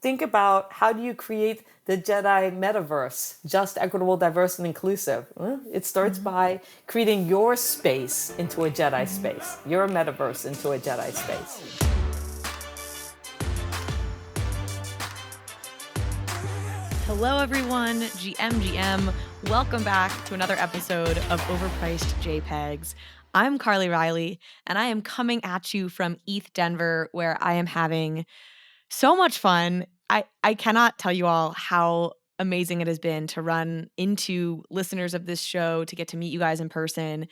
think about how do you create the Jedi metaverse, just, equitable, diverse, and inclusive. Well, it starts by creating your space into a Jedi space, your metaverse into a Jedi space. Hello, everyone. GM. Welcome back to another episode of Overpriced JPEGs. I'm Carly Riley, and I am coming at you from ETH Denver, where I am having so much fun. I cannot tell you all how amazing it has been to run into listeners of this show, to get to meet you guys in person,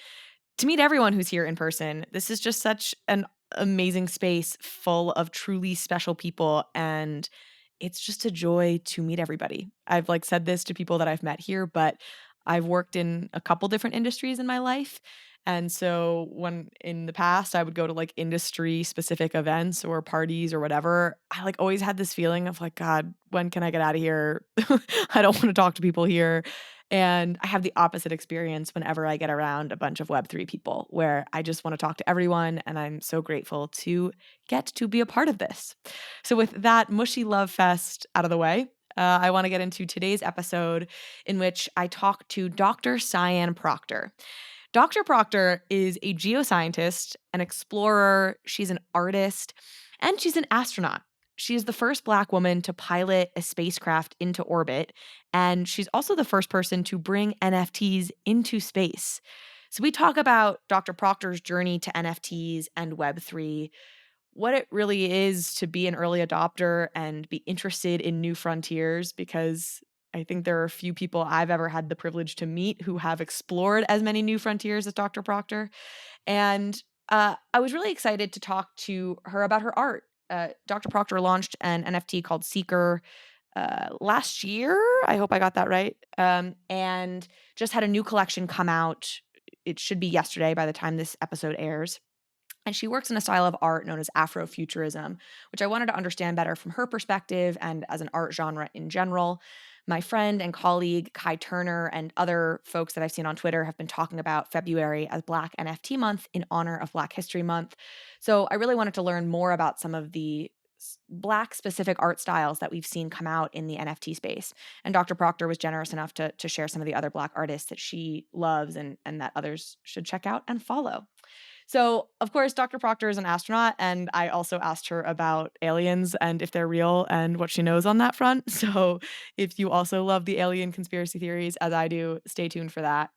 to meet everyone who's here in person. This is just such an amazing space full of truly special people, and it's just a joy to meet everybody. I've said this to people that I've met here, but I've worked in a couple different industries in my life. And so when in the past I would go to industry specific events or parties or whatever, I always had this feeling of God, when can I get out of here? I don't want to talk to people here. And I have the opposite experience whenever I get around a bunch of Web3 people, where I just want to talk to everyone. And I'm so grateful to get to be a part of this. So with that mushy love fest out of the way, I want to get into today's episode, in which I talk to Dr. Sian Proctor. Dr. Proctor is a geoscientist, an explorer, she's an artist, and she's an astronaut. She is the first Black woman to pilot a spacecraft into orbit, and she's also the first person to bring NFTs into space. So we talk about Dr. Proctor's journey to NFTs and Web3, what it really is to be an early adopter and be interested in new frontiers, because I think there are a few people I've ever had the privilege to meet who have explored as many new frontiers as Dr. Proctor. And I was really excited to talk to her about her art. Dr. Proctor launched an NFT called Seeker last year. I hope I got that right. And just had a new collection come out. It should be yesterday by the time this episode airs. And she works in a style of art known as Afrofuturism, which I wanted to understand better from her perspective and as an art genre in general. My friend and colleague Kai Turner and other folks that I've seen on Twitter have been talking about February as Black NFT Month in honor of Black History Month. So I really wanted to learn more about some of the Black specific art styles that we've seen come out in the NFT space. And Dr. Proctor was generous enough to share some of the other Black artists that she loves and that others should check out and follow. So, of course, Dr. Proctor is an astronaut, and I also asked her about aliens and if they're real and what she knows on that front. So, if you also love the alien conspiracy theories, as I do, stay tuned for that.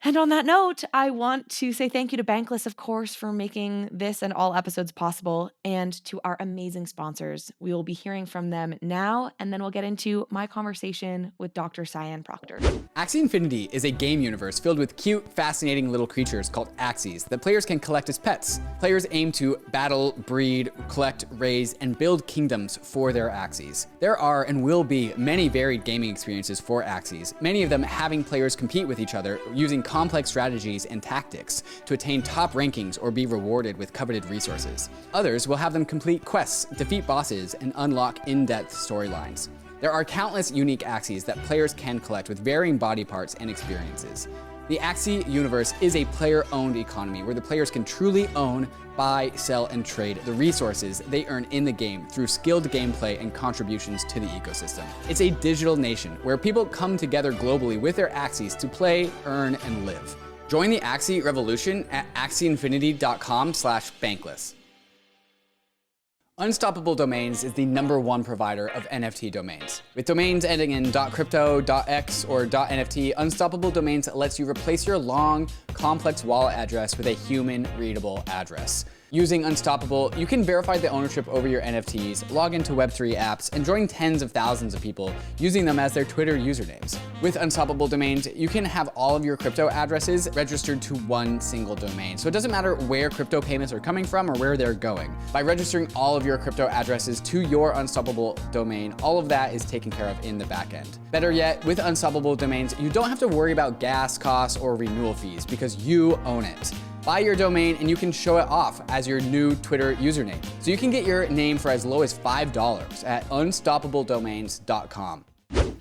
And on that note, I want to say thank you to Bankless, of course, for making this and all episodes possible, and to our amazing sponsors. We will be hearing from them now, and then we'll get into my conversation with Dr. Sian Proctor. Axie Infinity is a game universe filled with cute, fascinating little creatures called Axies that players can collect as pets. Players aim to battle, breed, collect, raise, and build kingdoms for their Axies. There are and will be many varied gaming experiences for Axies, many of them having players compete with each other using complex strategies and tactics to attain top rankings or be rewarded with coveted resources. Others will have them complete quests, defeat bosses, and unlock in-depth storylines. There are countless unique Axies that players can collect with varying body parts and experiences. The Axie universe is a player-owned economy where the players can truly own, buy, sell, and trade the resources they earn in the game through skilled gameplay and contributions to the ecosystem. It's a digital nation where people come together globally with their Axies to play, earn, and live. Join the Axie revolution at axieinfinity.com/bankless. Unstoppable Domains is the #1 provider of NFT domains. With domains ending in .crypto, .x, or .nft, Unstoppable Domains lets you replace your long, complex wallet address with a human-readable address. Using Unstoppable, you can verify the ownership over your NFTs, log into Web3 apps, and join tens of thousands of people using them as their Twitter usernames. With Unstoppable Domains, you can have all of your crypto addresses registered to one single domain. So it doesn't matter where crypto payments are coming from or where they're going. By registering all of your crypto addresses to your Unstoppable domain, all of that is taken care of in the back end. Better yet, with Unstoppable Domains, you don't have to worry about gas costs or renewal fees because you own it. Buy your domain and you can show it off as your new Twitter username. So you can get your name for as low as $5 at unstoppabledomains.com.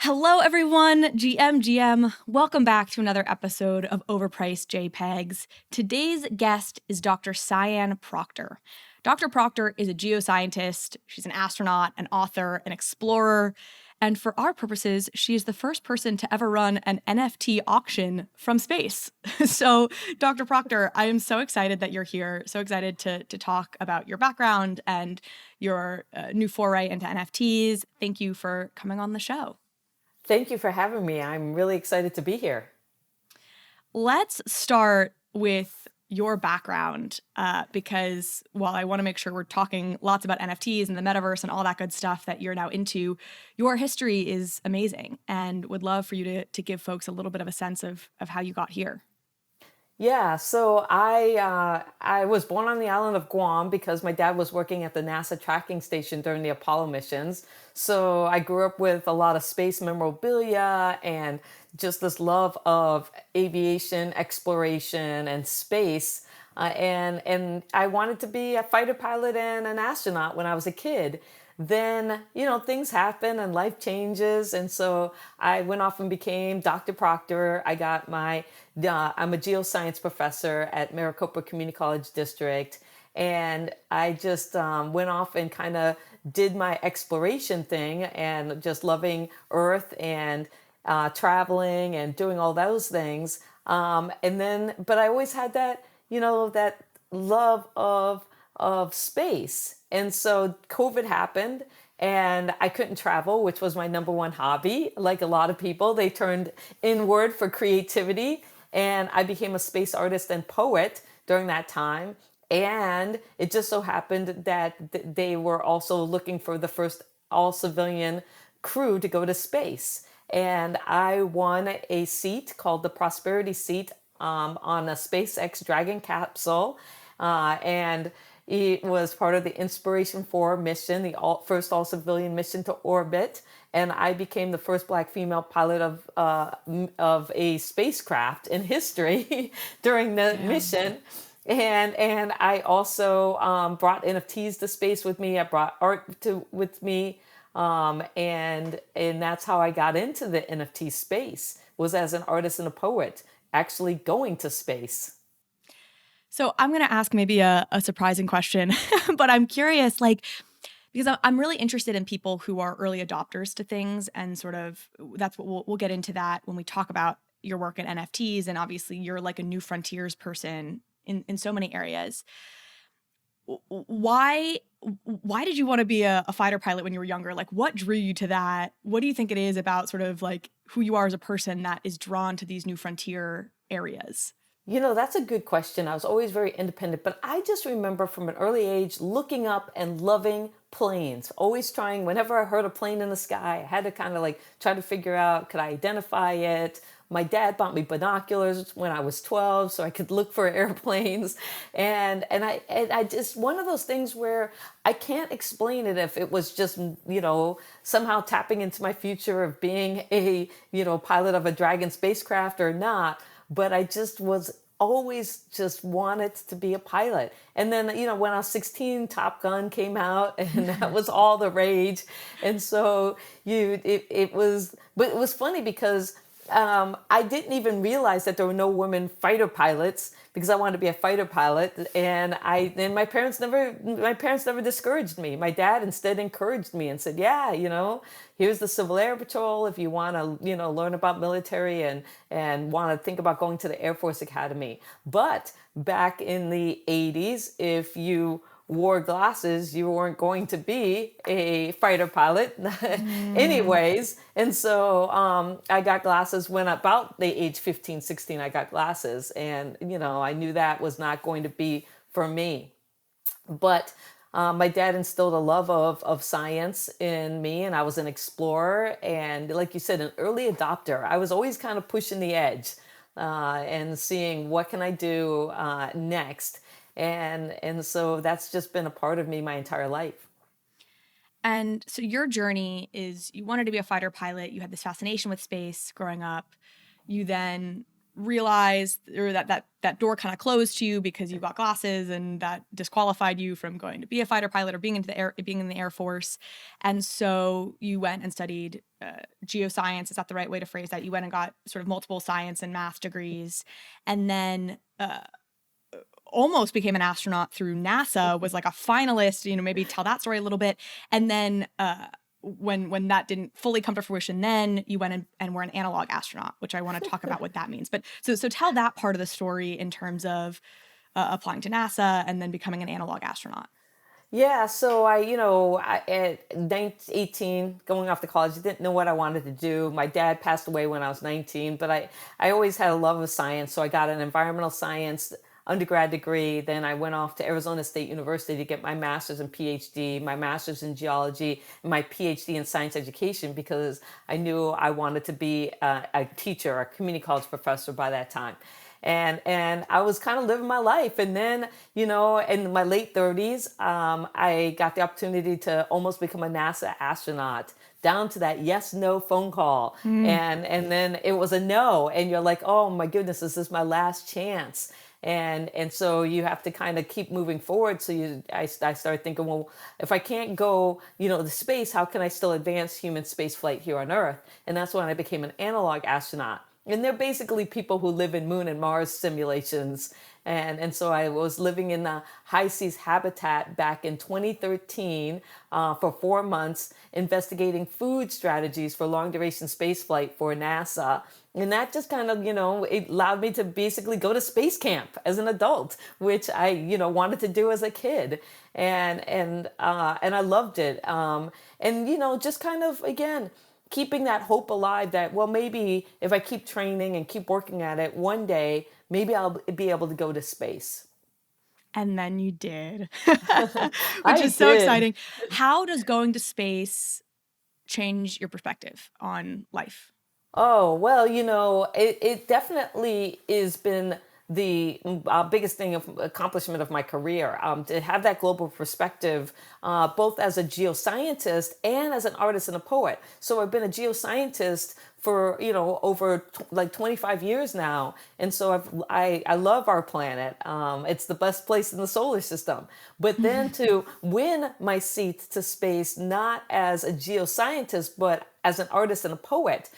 Hello, everyone. GM. Welcome back to another episode of Overpriced JPEGs. Today's guest is Dr. Sian Proctor. Dr. Proctor is a geoscientist. She's an astronaut, an author, an explorer. And for our purposes, she is the first person to ever run an NFT auction from space. So, Dr. Proctor, I am so excited that you're here. So excited to talk about your background and your new foray into NFTs. Thank you for coming on the show. Thank you for having me. I'm really excited to be here. Let's start with your background, because while I want to make sure we're talking lots about NFTs and the metaverse and all that good stuff that you're now into, your history is amazing and would love for you to give folks a little bit of a sense of how you got here. Yeah, so I was born on the island of Guam because my dad was working at the NASA tracking station during the Apollo missions. So I grew up with a lot of space memorabilia and just this love of aviation, exploration, and space. And I wanted to be a fighter pilot and an astronaut when I was a kid. Then, things happen and life changes. And so I went off and became Dr. Proctor. I'm a geoscience professor at Maricopa Community College District. And I just went off and kind of did my exploration thing and just loving Earth and traveling and doing all those things. But I always had that, that love of space. And so COVID happened and I couldn't travel, which was my number one hobby. Like a lot of people, they turned inward for creativity. And I became a space artist and poet during that time. And it just so happened that they were also looking for the first all-civilian crew to go to space. And I won a seat called the Prosperity Seat on a SpaceX Dragon capsule. And it was part of the Inspiration 4 mission, the first all-civilian mission to orbit. And I became the first Black female pilot of a spacecraft in history during the mission. And I also brought NFTs to space with me. I brought art with me. And that's how I got into the NFT space, was as an artist and a poet, actually going to space. So I'm going to ask maybe a surprising question, but I'm curious, because I'm really interested in people who are early adopters to things, and sort of that's what we'll get into that when we talk about your work in NFTs. And obviously you're like a new frontiers person in so many areas. Why did you want to be a fighter pilot when you were younger? Like, what drew you to that? What do you think it is about sort of like who you are as a person that is drawn to these new frontier areas? That's a good question. I was always very independent, but I just remember from an early age looking up and loving planes, always trying, whenever I heard a plane in the sky, I had to kind of like try to figure out, could I identify it? My dad bought me binoculars when I was 12 so I could look for airplanes. And I just, one of those things where I can't explain it if it was just, somehow tapping into my future of being a, pilot of a Dragon spacecraft or not. But I just was always just wanted to be a pilot. And then, when I was 16, Top Gun came out and that was all the rage. And so it was funny because I didn't even realize that there were no women fighter pilots because I wanted to be a fighter pilot. And my parents never discouraged me. My dad instead encouraged me and said, yeah, here's the Civil Air Patrol if you want to, learn about military and want to think about going to the Air Force Academy. But back in the 80s, if you wore glasses, you weren't going to be a fighter pilot anyways. And so I got glasses when about the age 15, 16, I got glasses. And, I knew that was not going to be for me. But my dad instilled a love of science in me, and I was an explorer. And like you said, an early adopter. I was always kind of pushing the edge and seeing what can I do next. And so that's just been a part of me my entire life. And so your journey is you wanted to be a fighter pilot. You had this fascination with space growing up. You then realized or that door kind of closed to you because you got glasses, and that disqualified you from going to be a fighter pilot or being in the Air Force. And so you went and studied geoscience. Is that the right way to phrase that? You went and got sort of multiple science and math degrees, and then almost became an astronaut through NASA, was like a finalist, maybe tell that story a little bit. And then when that didn't fully come to fruition, then you went and were an analog astronaut, which I want to talk about what that means. But so tell that part of the story in terms of applying to NASA and then becoming an analog astronaut. Yeah, so at 18, going off to college, I didn't know what I wanted to do. My dad passed away when I was 19, but I always had a love of science. So I got an environmental science undergrad degree. Then I went off to Arizona State University to get my master's and PhD, my master's in geology, and my PhD in science education, because I knew I wanted to be a teacher, a community college professor by that time. And I was kind of living my life. And then, in my late 30s, I got the opportunity to almost become a NASA astronaut, down to that yes, no phone call. And then it was a no. And you're like, oh my goodness, this is my last chance. And so you have to kind of keep moving forward. So I started thinking, well, if I can't go, to space, how can I still advance human space flight here on Earth? And that's when I became an analog astronaut. And they're basically people who live in Moon and Mars simulations. And so I was living in the high seas habitat back in 2013 for 4 months, investigating food strategies for long duration spaceflight for NASA. And that just kind of, it allowed me to basically go to space camp as an adult, which I, wanted to do as a kid. And I loved it. Just kind of, again, keeping that hope alive that, well, maybe if I keep training and keep working at it, one day, maybe I'll be able to go to space. And then you did, which is so exciting. How does going to space change your perspective on life? Oh, well, it definitely has been the biggest thing of accomplishment of my career, to have that global perspective, both as a geoscientist and as an artist and a poet. So I've been a geoscientist for over 25 years now, and so I love our planet. It's the best place in the solar system. But then to win my seat to space, not as a geoscientist, but as an artist and a poet,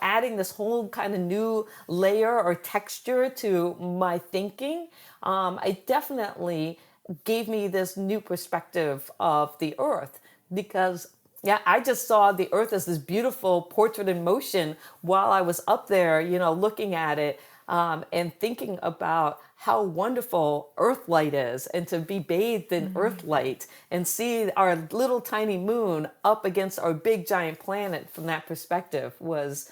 adding this whole kind of new layer or texture to my thinking, it definitely gave me this new perspective of the Earth, because I just saw the Earth as this beautiful portrait in motion while I was up there, looking at it, and thinking about how wonderful Earthlight is, and to be bathed in Earthlight and see our little tiny moon up against our big giant planet from that perspective was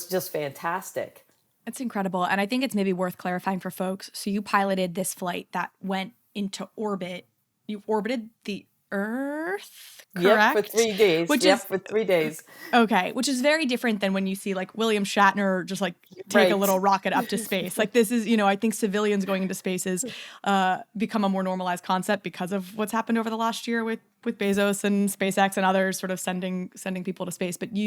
just fantastic. It's incredible. And I think it's maybe worth clarifying for folks. So you piloted this flight that went into orbit. You orbited the Earth, correct? Yep, for 3 days. For 3 days. Okay, which is very different than when you see like William Shatner just like take a little rocket up to space. Like this is, I think civilians going into space has become a more normalized concept because of what's happened over the last year with Bezos and SpaceX and others sort of sending people to space. But what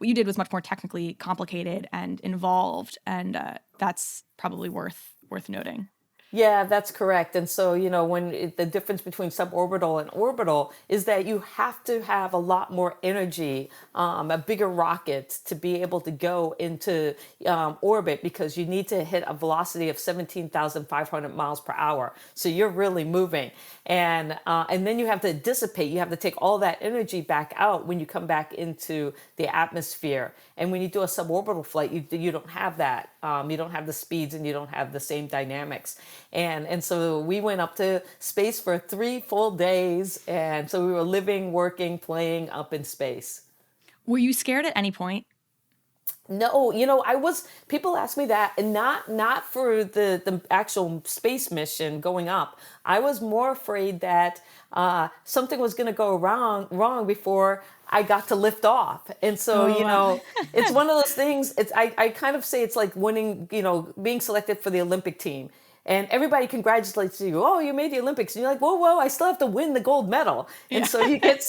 you did was much more technically complicated and involved, and that's probably worth noting. Yeah, that's correct. And so, the difference between suborbital and orbital is that you have to have a lot more energy, a bigger rocket to be able to go into orbit, because you need to hit a velocity of 17,500 miles per hour. So you're really moving. And then you have to dissipate. You have to take all that energy back out when you come back into the atmosphere. And when you do a suborbital flight, you don't have that. You don't have the speeds, and you don't have the same dynamics. And so we went up to space for 3 full days. And so we were living, working, playing up in space. Were you scared at any point? No, people ask me that, and not for the actual space mission going up. I was more afraid that something was going to go wrong before I got to lift off. And so, it's one of those things. I kind of say it's like winning, being selected for the Olympic team. And everybody congratulates you. Oh, you made the Olympics. And you're like, whoa, I still have to win the gold medal. And so you get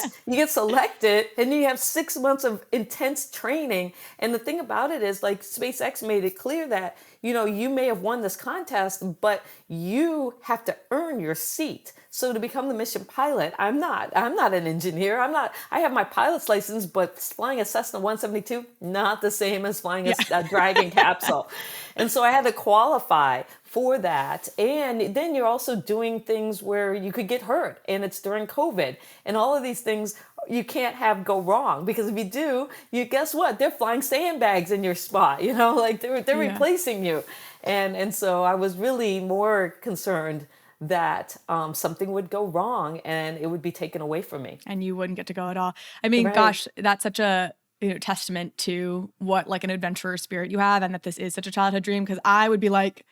selected, and you have 6 months of intense training. And the thing about it is, like, SpaceX made it clear that, you may have won this contest, but you have to earn your seat. So to become the mission pilot, I'm not an engineer. I have my pilot's license, but flying a Cessna 172, not the same as flying a Dragon capsule. And so I had to qualify for that. And then you're also doing things where you could get hurt, and it's during COVID. And all of these things you can't have go wrong, because if you do, you guess what? They're flying sandbags in your spot, like they're replacing you. And so I was really more concerned that something would go wrong and it would be taken away from me. And you wouldn't get to go at all. I mean, Right. gosh, that's such a testament to what like an adventurer spirit you have, and that this is such a childhood dream, because I would be like,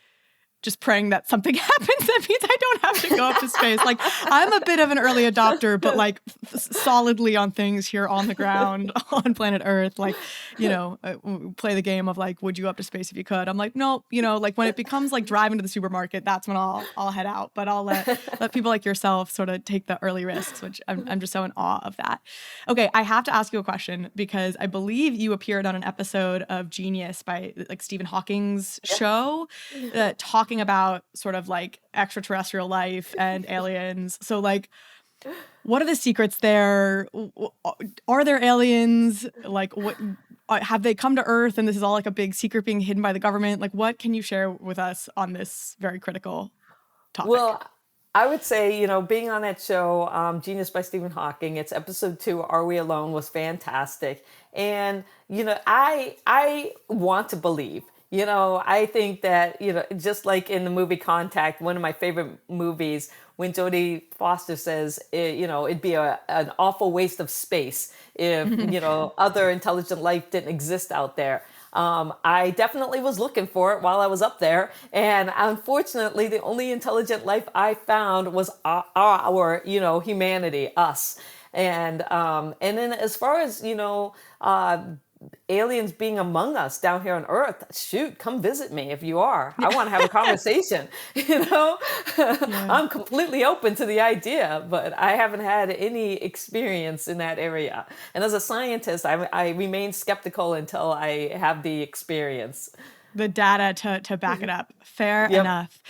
just praying that something happens that means I don't have to go up to space. Like, I'm a bit of an early adopter, but like solidly on things here on the ground on planet Earth. Like, play the game of like, would you go up to space if you could? I'm like, no, like when it becomes like driving to the supermarket, that's when I'll head out. But I'll let people like yourself sort of take the early risks, which I'm just so in awe of that. Okay, I have to ask you a question, because I believe you appeared on an episode of Genius by like Stephen Hawking's show, talking about sort of like extraterrestrial life and aliens. So like, what are the secrets there? Are there aliens? Like, what have they come to Earth and this is all like a big secret being hidden by the government? Like, what can you share with us on this very critical topic? Well, I would say, being on that show, Genius by Stephen Hawking, it's episode 2, Are We Alone, was fantastic. And, I want to believe. I think that, just like in the movie Contact, one of my favorite movies, when Jodie Foster says, it'd be an awful waste of space if, other intelligent life didn't exist out there. I definitely was looking for it while I was up there. And unfortunately, the only intelligent life I found was our humanity, us. And then as far as, aliens being among us down here on Earth, shoot, come visit me if you are. I want to have a conversation. I'm completely open to the idea, but I haven't had any experience in that area. And as a scientist, I remain skeptical until I have the experience. The data to back it up. Fair enough.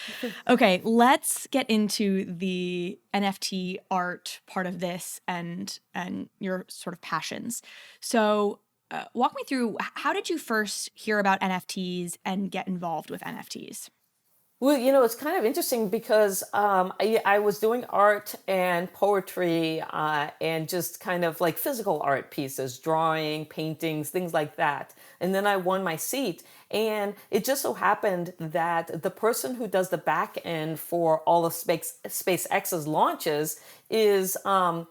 Okay, let's get into the NFT art part of this and your sort of passions. So walk me through, how did you first hear about NFTs and get involved with NFTs? Well, it's kind of interesting because I was doing art and poetry and just kind of like physical art pieces, drawing, paintings, things like that. And then I won my seat. And it just so happened that the person who does the back end for all of SpaceX's launches is Kyle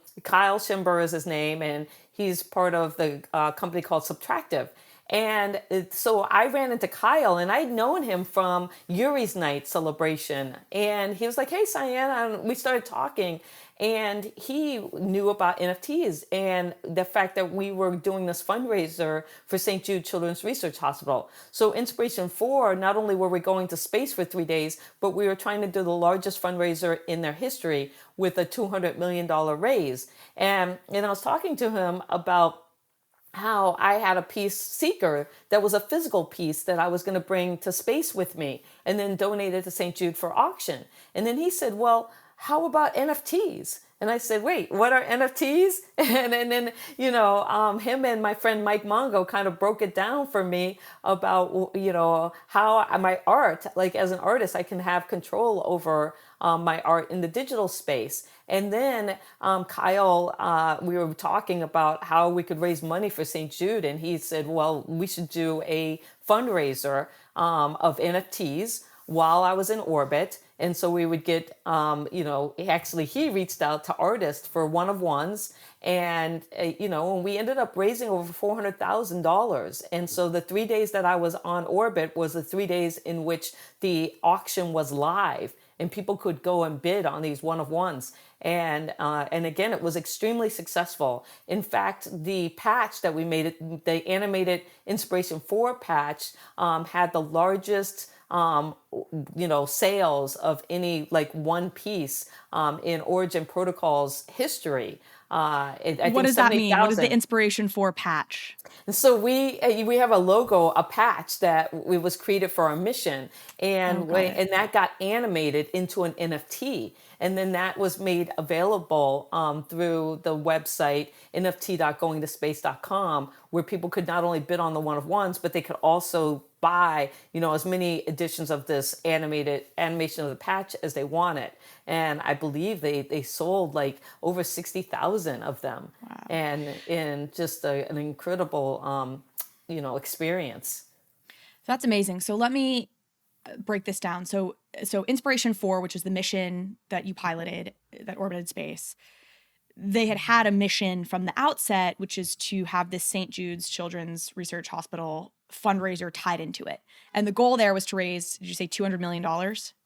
Schimber is his name, and he's part of the company called Subtractive. And so I ran into Kyle, and I'd known him from Yuri's Night celebration. And he was like, hey, Sian, and we started talking. And he knew about NFTs and the fact that we were doing this fundraiser for St. Jude Children's Research Hospital. So Inspiration 4, not only were we going to space for 3 days, but we were trying to do the largest fundraiser in their history with a $200 million raise. And I was talking to him about how I had a piece, Seeker, that was a physical piece that I was going to bring to space with me and then donate it to St. Jude for auction. And then he said, well, how about NFTs? And I said, wait, what are NFTs? And then, him and my friend Mike Mongo kind of broke it down for me about, how my art, like as an artist, I can have control over my art in the digital space. And then Kyle, we were talking about how we could raise money for St. Jude. And he said, well, we should do a fundraiser of NFTs while I was in orbit. And so we would get, he reached out to artists for one-of-ones. And, we ended up raising over $400,000. And so the 3 days that I was on orbit was the 3 days in which the auction was live and people could go and bid on these one-of-ones. And again, it was extremely successful. In fact, the patch that we made, the animated Inspiration 4 patch, had the largest sales of any like one piece in Origin Protocol's history. What does that mean? What is the Inspiration 4 patch? And so we have a logo, a patch that it was created for our mission, and and that got animated into an NFT. And then that was made available through the website nft.goingtospace.com, where people could not only bid on the one of ones, but they could also buy, as many editions of this animation of the patch as they wanted. And I believe they sold like over 60,000 of them. Wow. And in just an incredible, experience. That's amazing. So let me break this down. So Inspiration 4, which is the mission that you piloted that orbited space, they had a mission from the outset, which is to have this St. Jude's Children's Research Hospital fundraiser tied into it. And the goal there was to raise, did you say $200 million?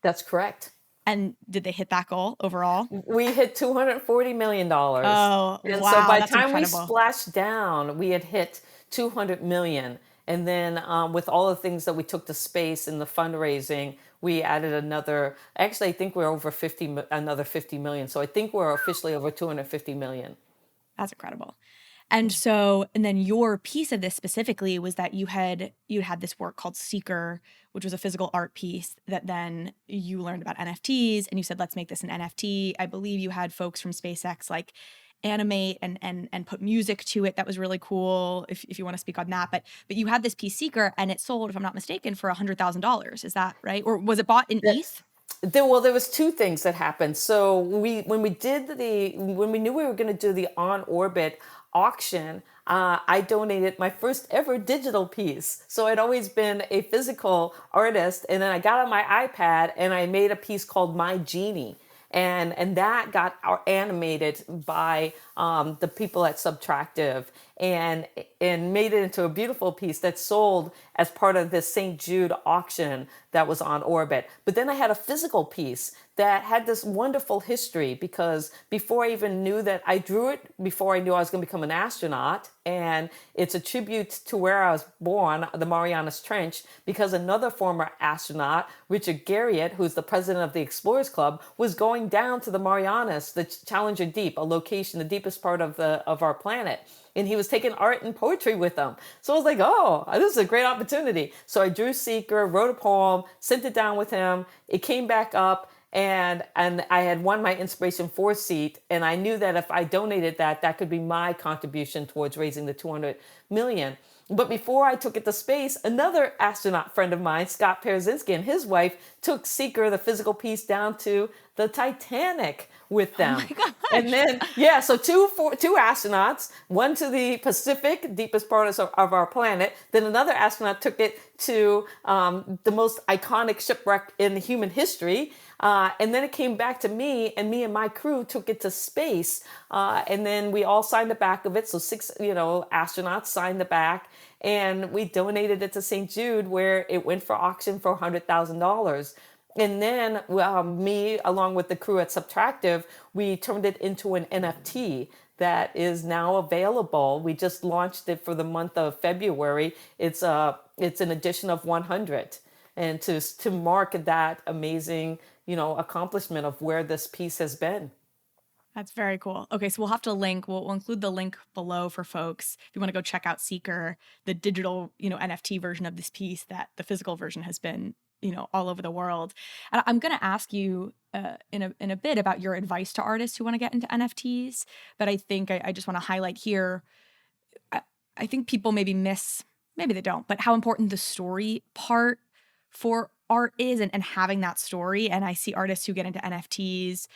That's correct. And did they hit that goal overall? We hit $240 million. Oh, and wow, so by the that's time incredible. we splashed down, we had hit 200 million. And then with all the things that we took to space in the fundraising, we added another, actually, I think we're over another 50 million. So I think we're officially over 250 million. That's incredible. And then your piece of this specifically was that you had this work called Seeker, which was a physical art piece that then you learned about NFTs and you said, let's make this an NFT. I believe you had folks from SpaceX like animate and put music to it. That was really cool if you want to speak on that. But you had this piece Seeker and it sold, if I'm not mistaken, for $100,000. Is that right? Or was it bought in ETH? There was two things that happened. So when we knew we were going to do the on orbit auction, I donated my first ever digital piece. So I'd always been a physical artist, and then I got on my iPad and I made a piece called My Genie. And that got animated by the people at Subtractive and made it into a beautiful piece that sold as part of this St. Jude auction that was on orbit. But then I had a physical piece that had this wonderful history, because before I even knew that I drew it, before I knew I was going to become an astronaut, and it's a tribute to where I was born, the Marianas Trench, because another former astronaut, Richard Garriott, who's the president of the Explorers Club, was going down to the Marianas, the Challenger Deep, a location, the deepest part of our planet. And he was taking art and poetry with them. So I was like, oh, this is a great opportunity. So I drew Seeker, wrote a poem, sent it down with him. It came back up, and I had won my Inspiration 4 seat. And I knew that if I donated that could be my contribution towards raising the 200 million. But before I took it to space, another astronaut friend of mine, Scott Perezinski, and his wife took Seeker, the physical piece, down to the Titanic with them. Oh my gosh. And then, so two astronauts, one to the Pacific, deepest part of our planet. Then another astronaut took it to the most iconic shipwreck in human history. And then it came back to me, and me and my crew took it to space. And then we all signed the back of it. So 6, astronauts signed the back, and we donated it to St. Jude, where it went for auction for $100,000. And then me, along with the crew at Subtractive, we turned it into an NFT that is now available. We just launched it for the month of February. It's an edition of 100. And to mark that amazing, accomplishment of where this piece has been. That's very cool. Okay, so we'll have to link. We'll include the link below for folks if you want to go check out Seeker, the digital, NFT version of this piece that the physical version has been, all over the world. And I'm going to ask you in a bit about your advice to artists who want to get into NFTs. But I think I just want to highlight here. I think people maybe they don't, but how important the story part for art is and having that story. And I see artists who get into NFTs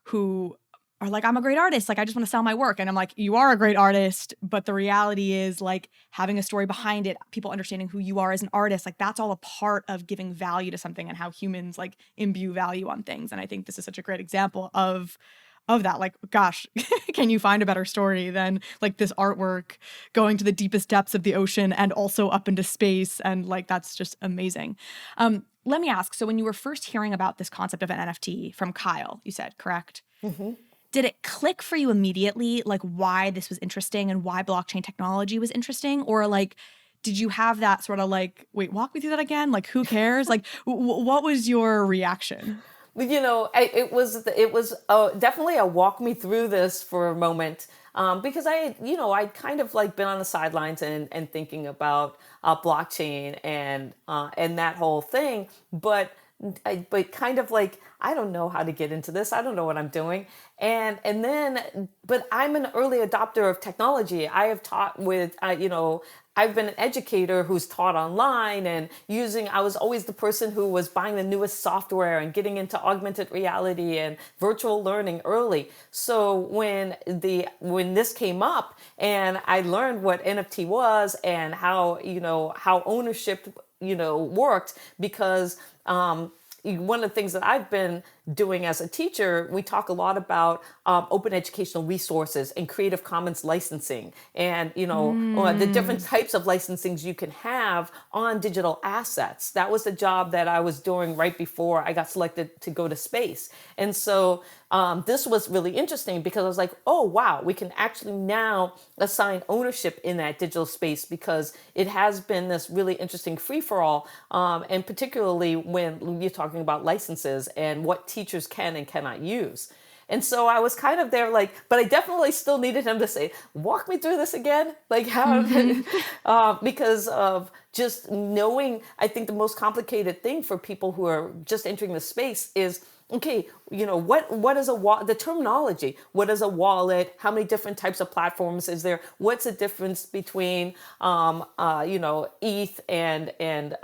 who are like, I'm a great artist. Like, I just want to sell my work. And I'm like, you are a great artist. But the reality is, like, having a story behind it, people understanding who you are as an artist, like, that's all a part of giving value to something and how humans, like, imbue value on things. And I think this is such a great example of that. Like, gosh, can you find a better story than, like, this artwork going to the deepest depths of the ocean and also up into space? And, like, that's just amazing. Let me ask, so when you were first hearing about this concept of an NFT from Kyle, you said, correct? Mm-hmm. Did it click for you immediately, like, why this was interesting and why blockchain technology was interesting? Or, like, did you have that sort of like, wait, walk me through that again? Like, who cares? Like, what was your reaction? It was definitely a walk me through this for a moment. because I'd kind of like been on the sidelines and thinking about blockchain and that whole thing, but kind of like, I don't know how to get into this. I don't know what I'm doing. But I'm an early adopter of technology. I have taught with, I've been an educator who's taught online and I was always the person who was buying the newest software and getting into augmented reality and virtual learning early. So when this came up and I learned what NFT was and how ownership, worked, because one of the things that I've been doing as a teacher, we talk a lot about open educational resources and Creative Commons licensing, and the different types of licensings you can have on digital assets. That was the job that I was doing right before I got selected to go to space. And so this was really interesting because I was like, oh wow, we can actually now assign ownership in that digital space, because it has been this really interesting free-for-all, and particularly when you're talking about licenses and what teachers can and cannot use. And so I was kind of there like, but I definitely still needed him to say, walk me through this again. Like how, because of just knowing, I think the most complicated thing for people who are just entering the space is, okay, what is the terminology? What is a wallet? How many different types of platforms is there? What's the difference between, ETH and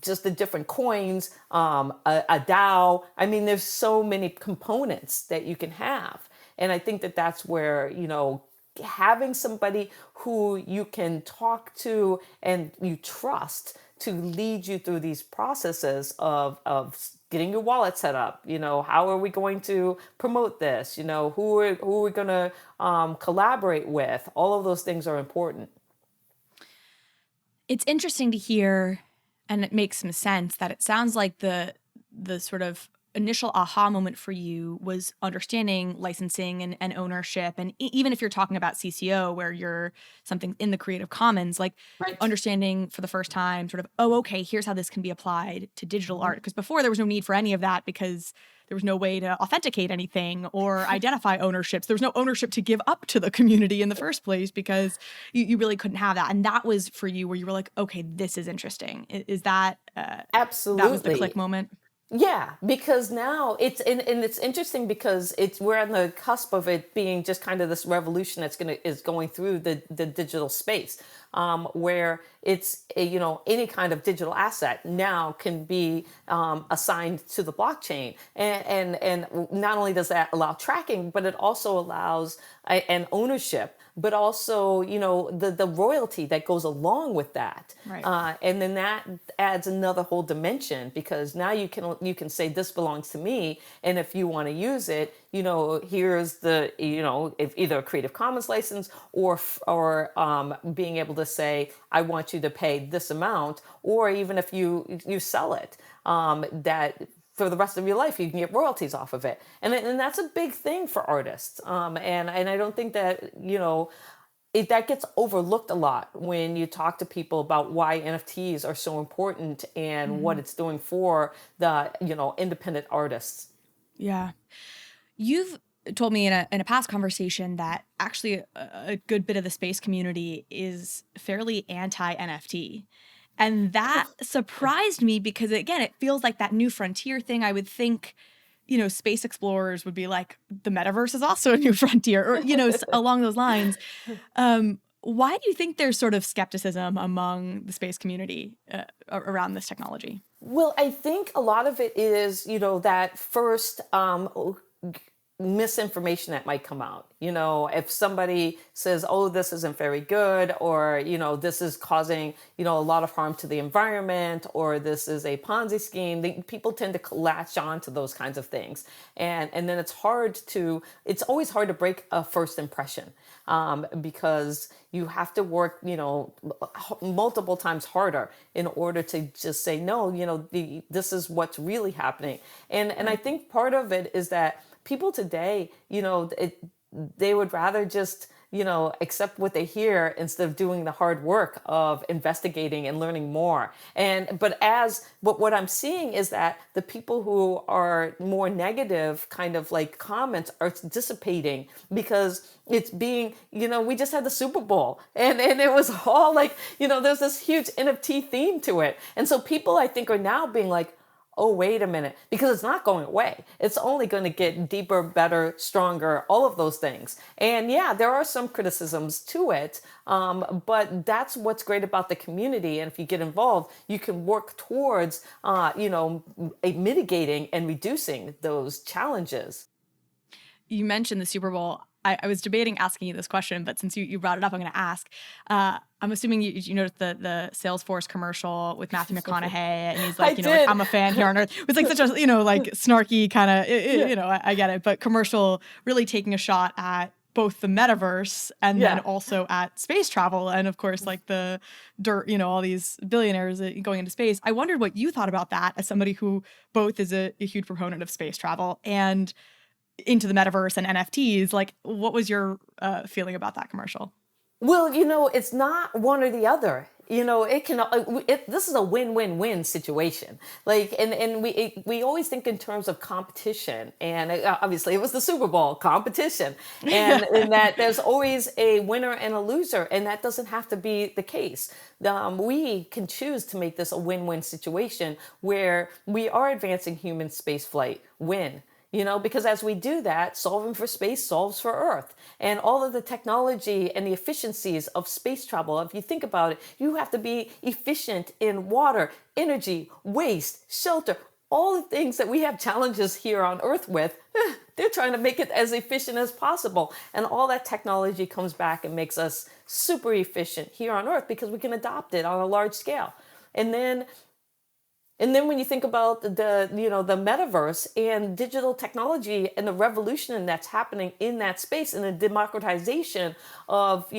just the different coins, a DAO. I mean, there's so many components that you can have. And I think that that's where, having somebody who you can talk to and you trust to lead you through these processes of getting your wallet set up, how are we going to promote this, who are we going to collaborate with? All of those things are important. It's interesting to hear, and it makes some sense, that it sounds like the sort of initial aha moment for you was understanding licensing and ownership. And even if you're talking about CCO, where you're something in the Creative Commons, like Right. understanding for the first time sort of, oh, okay, here's how this can be applied to digital art. Because before there was no need for any of that, because there was no way to authenticate anything or identify ownerships. There was no ownership to give up to the community in the first place, because you really couldn't have that. And that was for you where you were like, okay, this is interesting. Is that Absolutely. that was the click moment? Yeah, because now it's it's interesting because we're on the cusp of it being just kind of this revolution is going through the digital space, where it's any kind of digital asset now can be assigned to the blockchain, and not only does that allow tracking, but it also allows an ownership, but also the royalty that goes along with that. Right. And then that adds another whole dimension, because now you can say this belongs to me, and if you want to use it, here's the if either a Creative Commons license or being able to say, I want you to pay this amount, or even if you sell it, that for the rest of your life you can get royalties off of it, and that's a big thing for artists, and I don't think that that gets overlooked a lot when you talk to people about why NFTs are so important and what it's doing for the independent artists. Yeah. You've told me in a past conversation that actually a good bit of the space community is fairly anti-NFT. And that surprised me because, again, it feels like that new frontier thing. I would think, space explorers would be like, the metaverse is also a new frontier, or, along those lines. Why do you think there's sort of skepticism among the space community around this technology? Well, I think a lot of it is, that first misinformation that might come out. If somebody says, oh, this isn't very good, or, this is causing, a lot of harm to the environment, or this is a Ponzi scheme, people tend to latch on to those kinds of things. And then it's always hard to break a first impression, because you have to work, multiple times harder in order to just say, no, this is what's really happening. And I think part of it is that people today, they would rather just accept what they hear instead of doing the hard work of investigating and learning more. But what I'm seeing is that the people who are more negative kind of like comments are dissipating, because it's being, we just had the Super Bowl, and it was all like, there's this huge NFT theme to it. And so people, I think, are now being like, oh, wait a minute, because it's not going away. It's only going to get deeper, better, stronger, all of those things. And yeah, there are some criticisms to it, but that's what's great about the community. And if you get involved, you can work towards, mitigating and reducing those challenges. You mentioned the Super Bowl. I was debating asking you this question, but since you brought it up, I'm going to ask. I'm assuming you noticed the Salesforce commercial with Matthew McConaughey, and he's like, like, I'm a fan here on Earth. It was like such a, like snarky kind of, I get it, but commercial really taking a shot at both the metaverse and then also at space travel. And of course, like the dirt, all these billionaires going into space. I wondered what you thought about that as somebody who both is a huge proponent of space travel and into the metaverse and NFTs. Like, what was your feeling about that commercial? Well, it's not one or the other. This is a win-win-win situation. Like, and we always think in terms of competition, and obviously it was the Super Bowl competition, and in that there's always a winner and a loser, and that doesn't have to be the case. We can choose to make this a win-win situation where we are advancing human spaceflight. Win. Because as we do that, solving for space solves for Earth. And all of the technology and the efficiencies of space travel, if you think about it, you have to be efficient in water, energy, waste, shelter, all the things that we have challenges here on Earth with. They're trying to make it as efficient as possible. And all that technology comes back and makes us super efficient here on Earth because we can adopt it on a large scale. And then when you think about the metaverse and digital technology and the revolution that's happening in that space and the democratization of,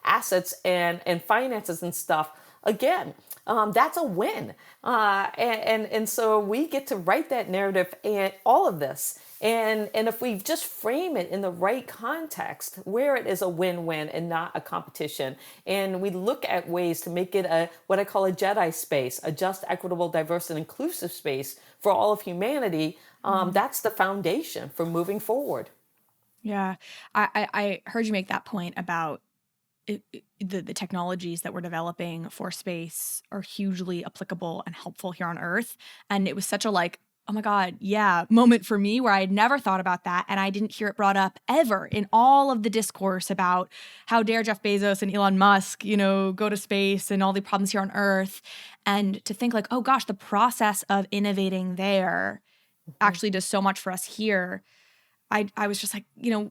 assets and finances and stuff, again, that's a win. And so we get to write that narrative and all of this. And if we just frame it in the right context, where it is a win-win and not a competition, and we look at ways to make it what I call a Jedi space, a just, equitable, diverse, and inclusive space for all of humanity, that's the foundation for moving forward. Yeah, I heard you make that point about the technologies that we're developing for space are hugely applicable and helpful here on Earth. And it was such a oh my God, yeah, moment for me where I had never thought about that. And I didn't hear it brought up ever in all of the discourse about how dare Jeff Bezos and Elon Musk, go to space and all the problems here on Earth. And to think oh gosh, the process of innovating there actually does so much for us here. I was just like,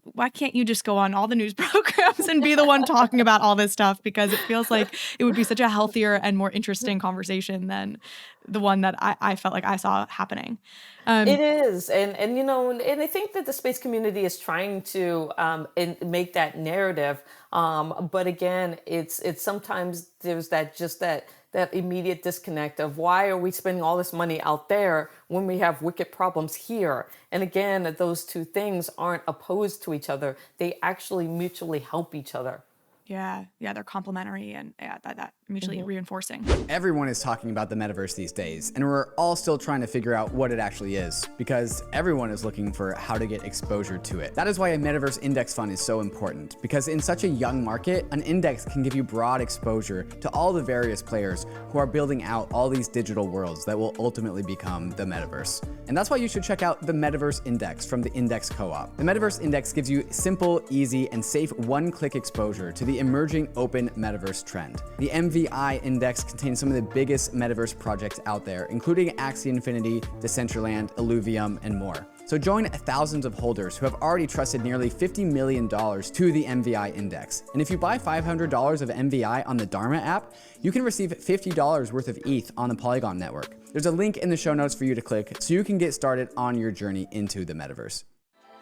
why can't you just go on all the news programs and be the one talking about all this stuff? Because it feels like it would be such a healthier and more interesting conversation than the one that I felt like I saw happening. It is. And I think that the space community is trying to make that narrative. But again, it's sometimes there's that immediate disconnect of why are we spending all this money out there when we have wicked problems here? And again, those two things aren't opposed to each other. They actually mutually help each other. Yeah, they're complementary and that mutually reinforcing. Everyone is talking about the metaverse these days, and we're all still trying to figure out what it actually is, because everyone is looking for how to get exposure to it. That is why a metaverse index fund is so important, because in such a young market, an index can give you broad exposure to all the various players who are building out all these digital worlds that will ultimately become the metaverse. And that's why you should check out the Metaverse Index from the Index Co-op. The Metaverse Index gives you simple, easy, and safe one-click exposure to the emerging open metaverse trend. The MVI Index contains some of the biggest metaverse projects out there, including Axie Infinity, Decentraland, Illuvium, and more. So join thousands of holders who have already trusted nearly $50 million to the MVI Index. And if you buy $500 of MVI on the Dharma app, you can receive $50 worth of ETH on the Polygon network. There's a link in the show notes for you to click so you can get started on your journey into the metaverse.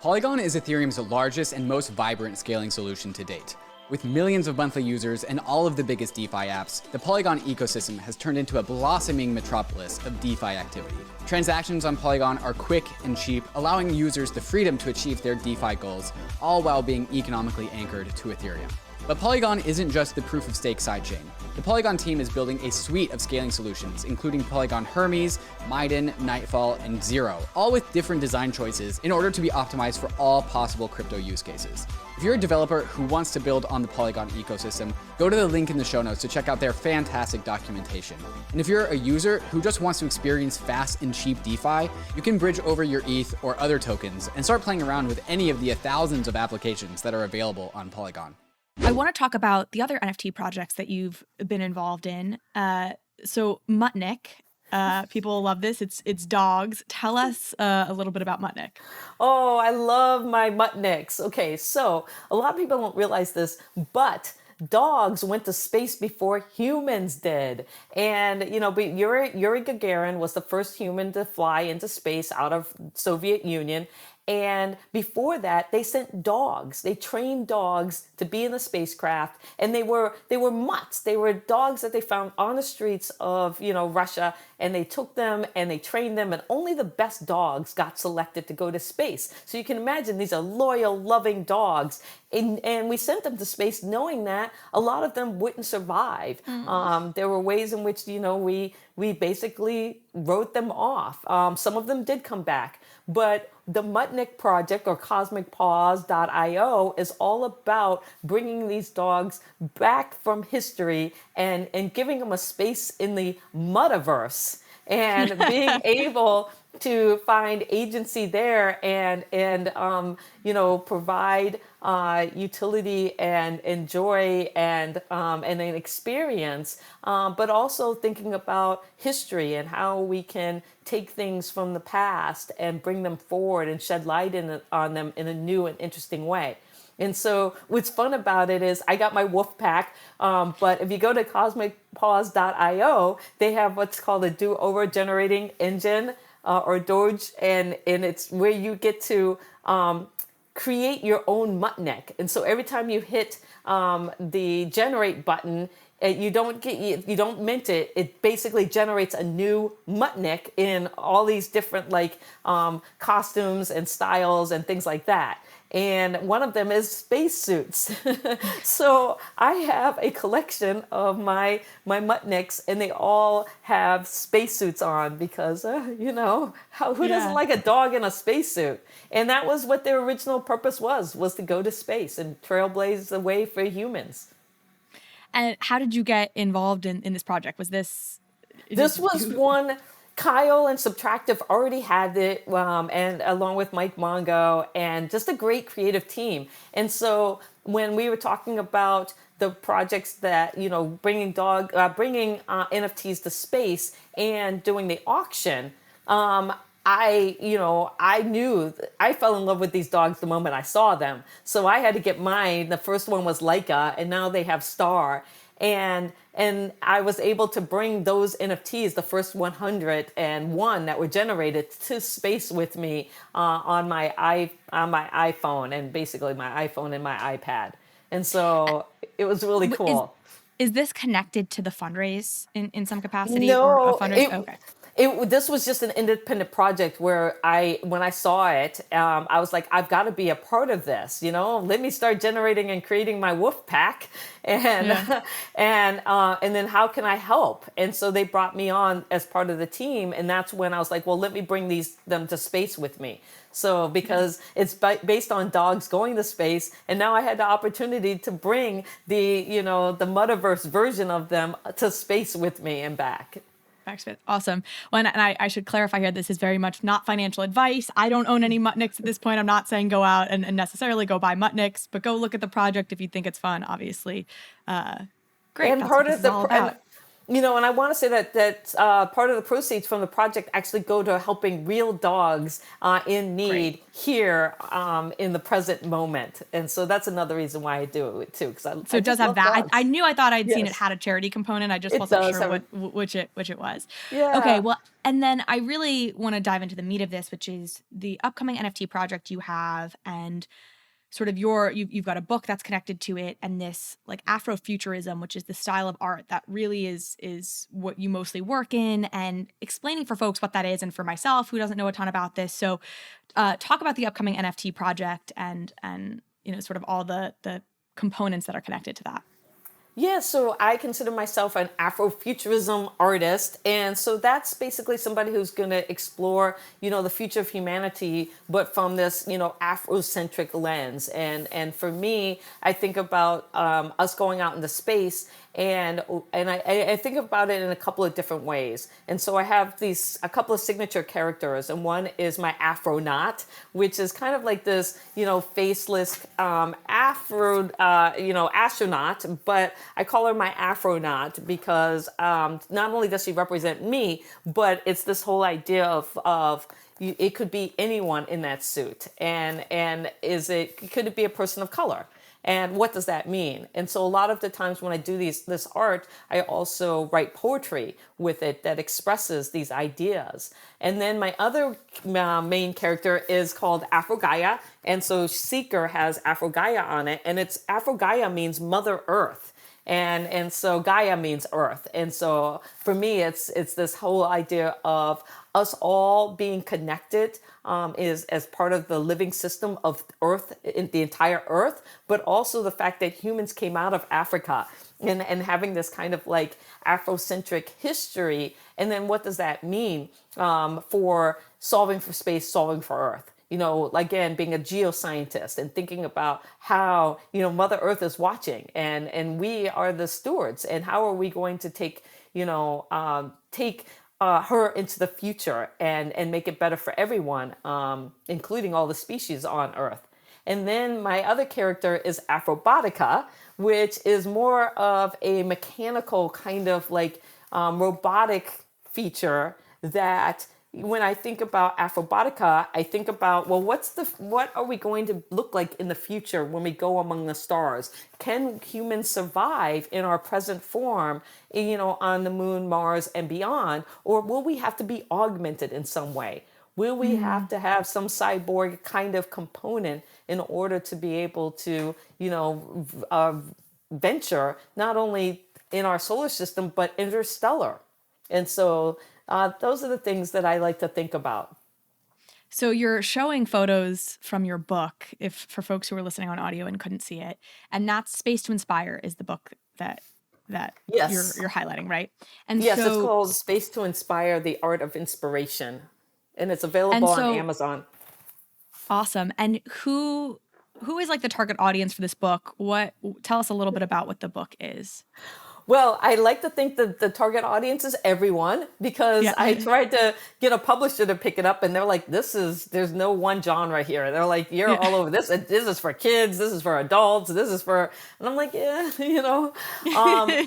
Polygon is Ethereum's largest and most vibrant scaling solution to date. With millions of monthly users and all of the biggest DeFi apps, the Polygon ecosystem has turned into a blossoming metropolis of DeFi activity. Transactions on Polygon are quick and cheap, allowing users the freedom to achieve their DeFi goals, all while being economically anchored to Ethereum. But Polygon isn't just the proof-of-stake sidechain. The Polygon team is building a suite of scaling solutions, including Polygon Hermes, Maiden, Nightfall, and Zero, all with different design choices in order to be optimized for all possible crypto use cases. If you're a developer who wants to build on the Polygon ecosystem, go to the link in the show notes to check out their fantastic documentation. And if you're a user who just wants to experience fast and cheap DeFi, you can bridge over your ETH or other tokens and start playing around with any of the thousands of applications that are available on Polygon. I want to talk about the other NFT projects that you've been involved in. So Mutnik, people love this. It's dogs. Tell us a little bit about Mutnik. Oh, I love my Mutniks. Okay, so a lot of people don't realize this, but dogs went to space before humans did. And, but Yuri Gagarin was the first human to fly into space out of Soviet Union. And before that, they sent dogs. They trained dogs to be in the spacecraft, and they were mutts. They were dogs that they found on the streets of Russia, and they took them and they trained them, and only the best dogs got selected to go to space. So you can imagine these are loyal, loving dogs, and we sent them to space knowing that a lot of them wouldn't survive. There were ways in which we basically wrote them off. Some of them did come back. But the Mutnik project, or cosmicpaws.io, is all about bringing these dogs back from history and giving them a space in the metaverse and being able to find agency there and provide utility and joy and an experience, but also thinking about history and how we can take things from the past and bring them forward and shed light on them in a new and interesting way. And so what's fun about it is I got my wolf pack, but if you go to cosmicpaws.io, they have what's called a do-over generating engine, or Doge, and it's where you get to create your own Mutnik. And so every time you hit the generate button, you don't mint it. It basically generates a new Mutnik in all these different costumes and styles and things like that. And one of them is spacesuits. So I have a collection of my Mutniks, and they all have spacesuits on because, who doesn't like a dog in a spacesuit? And that was what their original purpose was to go to space and trailblaze the way for humans. And how did you get involved in this project? Was this... This was one... Kyle and Subtractive already had it, and along with Mike Mongo, and just a great creative team. And so when we were talking about the projects that, bringing NFTs to space and doing the auction, I fell in love with these dogs the moment I saw them. So I had to get mine. The first one was Leica, and now they have Star. And I was able to bring those NFTs, the first 101 that were generated, to space with me on my iPhone, and basically my iPhone and my iPad. And so it was really cool. Is this connected to the fundraise in some capacity? No, or a fundraise? Okay. This was just an independent project where when I saw it, I was like, I've got to be a part of this, let me start generating and creating my wolf pack, and then how can I help? And so they brought me on as part of the team, and that's when I was like, well, let me bring them to space with me. So because it's based on dogs going to space, and now I had the opportunity to bring the metaverse version of them to space with me and back. Awesome. Well, and I should clarify here, this is very much not financial advice. I don't own any Mutniks at this point. I'm not saying go out and necessarily go buy Mutniks, but go look at the project if you think it's fun, obviously. Great. And part of and I want to say that part of the proceeds from the project actually go to helping real dogs in need here in the present moment. And so that's another reason why I do it too. So it does have that. I thought I'd seen it had a charity component. I just wasn't sure which it was. Yeah. Okay. Well, and then I really want to dive into the meat of this, which is the upcoming NFT project you have, and sort of you've got a book that's connected to it, and this like Afrofuturism, which is the style of art that really is what you mostly work in, and explaining for folks what that is, and for myself who doesn't know a ton about this. So talk about the upcoming NFT project and sort of all the components that are connected to that. Yeah, so I consider myself an Afrofuturism artist. And so that's basically somebody who's going to explore, the future of humanity, but from this, Afrocentric lens. And for me, I think about us going out into space, and I think about it in a couple of different ways. And so I have a couple of signature characters, and one is my Astronaut, which is kind of like this, faceless astronaut, but I call her my Astronaut because not only does she represent me, but it's this whole idea of it could be anyone in that suit, and could it be a person of color? And what does that mean? And so a lot of the times when I do this art, I also write poetry with it that expresses these ideas. And then my other main character is called Afro-Gaia. And so Seeker has Afro-Gaia on it. And Afro-Gaia means Mother Earth. And so Gaia means Earth. And so for me, it's this whole idea of us all being connected is as part of the living system of Earth, in the entire Earth, but also the fact that humans came out of Africa and having this kind of like Afrocentric history. And then what does that mean for solving for space, solving for Earth? Again, being a geoscientist and thinking about how, Mother Earth is watching and we are the stewards, and how are we going to take her into the future and make it better for everyone, including all the species on Earth. And then my other character is Afrobotica, which is more of a mechanical kind of like robotic feature that when I think about Afrobotica, I think about, well, what are we going to look like in the future when we go among the stars? Can humans survive in our present form, on the moon, Mars, and beyond? Or will we have to be augmented in some way? Will we have to have some cyborg kind of component in order to be able to, venture not only in our solar system, but interstellar? And so those are the things that I like to think about. So you're showing photos from your book, if for folks who are listening on audio and couldn't see it, and that's Space to Inspire is the book that Yes. you're highlighting, right? And Yes, so, it's called Space to Inspire, The Art of Inspiration. And it's available on Amazon. Awesome. And who is like the target audience for this book? Tell us a little bit about what the book is. Well, I like to think that the target audience is everyone, because I tried to get a publisher to pick it up, and they're like, there's no one genre here. They're like, you're all over this. This is for kids. This is for adults. This is for, and I'm like, yeah,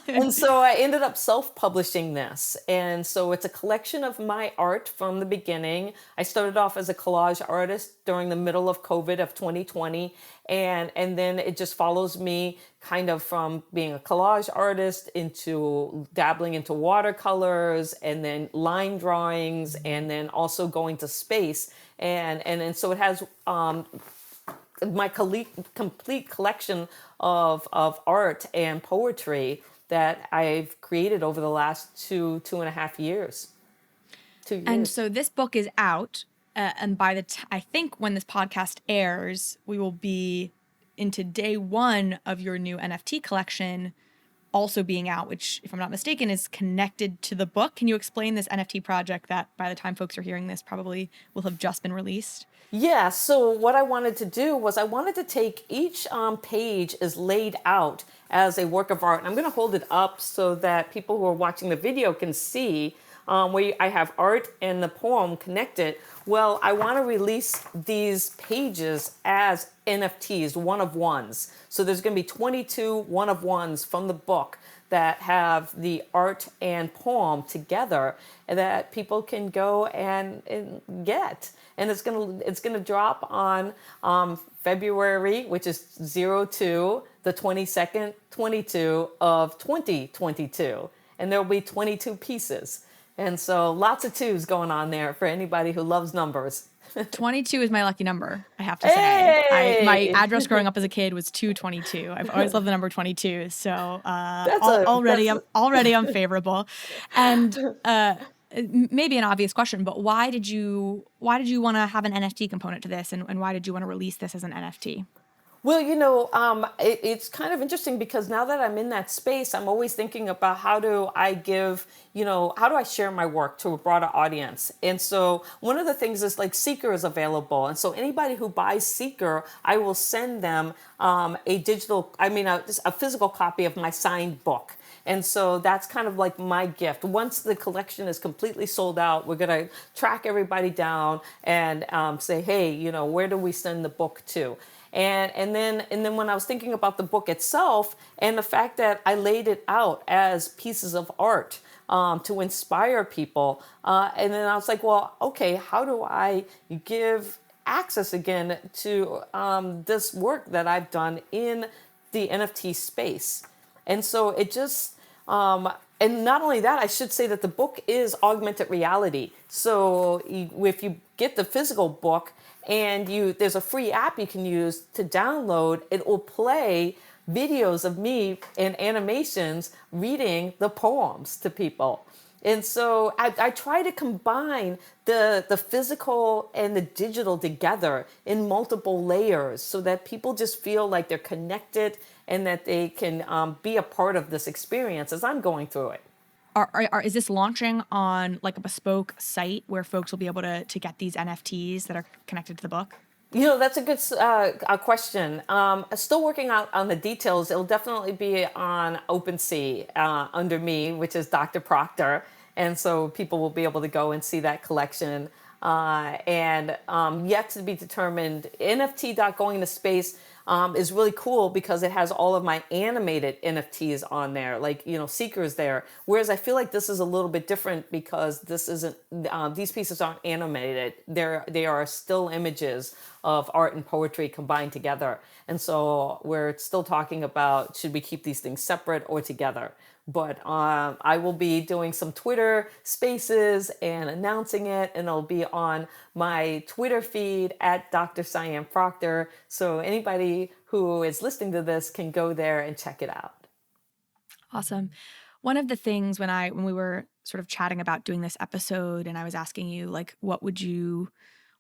and so I ended up self-publishing this. And so it's a collection of my art from the beginning. I started off as a collage artist during the middle of COVID of 2020. And then it just follows me kind of from being a collage artist into dabbling into watercolors, and then line drawings, and then also going to space. And so it has my complete collection of art and poetry that I've created over the last two and a half years. 2 years. And so this book is out. And by I think when this podcast airs, we will be into day one of your new NFT collection also being out, which, if I'm not mistaken, is connected to the book. Can you explain this NFT project that by the time folks are hearing this probably will have just been released? Yeah, so what I wanted to do was I wanted to take each page is laid out as a work of art. And I'm going to hold it up so that people who are watching the video can see where I have art and the poem connected. Well, I want to release these pages as NFTs, one-of-ones. So there's going to be 22 one-of-ones from the book that have the art and poem together that people can go and get. And it's gonna drop on February, which is 02, the 22nd, 22 of 2022. And there'll be 22 pieces. And so lots of twos going on there for anybody who loves numbers. 22 is my lucky number, I have to say. My Hey, address growing up as a kid was 222. I've always loved the number 22. So that's already I'm favorable. And maybe an obvious question, but why did you want to have an NFT component to this, and why did you want to release this as an NFT? Well, it's kind of interesting because now that I'm in that space, I'm always thinking about how do I give, how do I share my work to a broader audience? And so one of the things is like Seeker is available. And so anybody who buys Seeker, I will send them a physical copy of my signed book. And so that's kind of like my gift. Once the collection is completely sold out, we're going to track everybody down and say, hey, where do we send the book to? And then when I was thinking about the book itself and the fact that I laid it out as pieces of art to inspire people, and then I was like, well, okay, how do I give access again to this work that I've done in the NFT space? And so it just, and not only that, I should say that the book is augmented reality. So if you get the physical book, and there's a free app you can use to download. It will play videos of me and animations reading the poems to people. And so I try to combine the physical and the digital together in multiple layers so that people just feel like they're connected and that they can be a part of this experience as I'm going through it. Is this launching on like a bespoke site where folks will be able to get these NFTs that are connected to the book? That's a good question. Still working out on the details. It'll definitely be on OpenSea under me, which is Dr. Proctor. And so people will be able to go and see that collection. And yet to be determined, NFT.going into space is really cool because it has all of my animated NFTs on there, like, Seeker's there. Whereas I feel like this is a little bit different because this isn't, these pieces aren't animated. They are still images of art and poetry combined together. And so we're still talking about, should we keep these things separate or together? But I will be doing some Twitter spaces and announcing it, and it'll be on my Twitter feed at Dr. Sian Proctor. So anybody who is listening to this can go there and check it out. Awesome. One of the things when we were sort of chatting about doing this episode, and I was asking you, like, what would you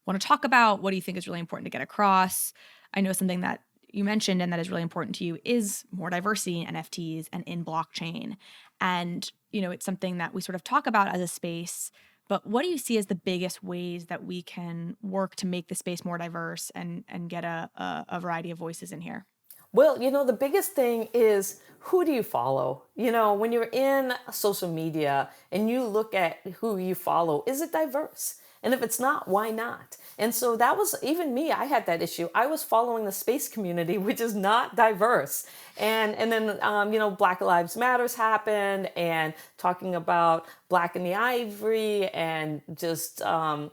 want to talk about? What do you think is really important to get across? I know something that you mentioned and that is really important to you is more diversity in NFTs and in blockchain. And, it's something that we sort of talk about as a space, but what do you see as the biggest ways that we can work to make the space more diverse and get a variety of voices in here? Well, the biggest thing is, who do you follow? When you're in social media and you look at who you follow, is it diverse? And if it's not, why not? And so that was even me. I had that issue. I was following the space community, which is not diverse. And then, Black Lives Matters happened and talking about Black in the Ivory and just all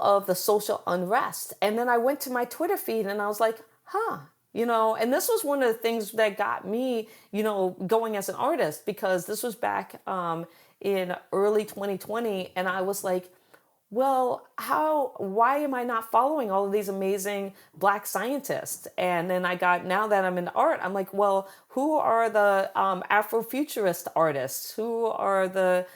of the social unrest. And then I went to my Twitter feed and I was like, and this was one of the things that got me, going as an artist, because this was back in early 2020. And I was like, well, why am I not following all of these amazing Black scientists? And then now that I'm in art, I'm like, well, who are the Afrofuturist artists? Who are the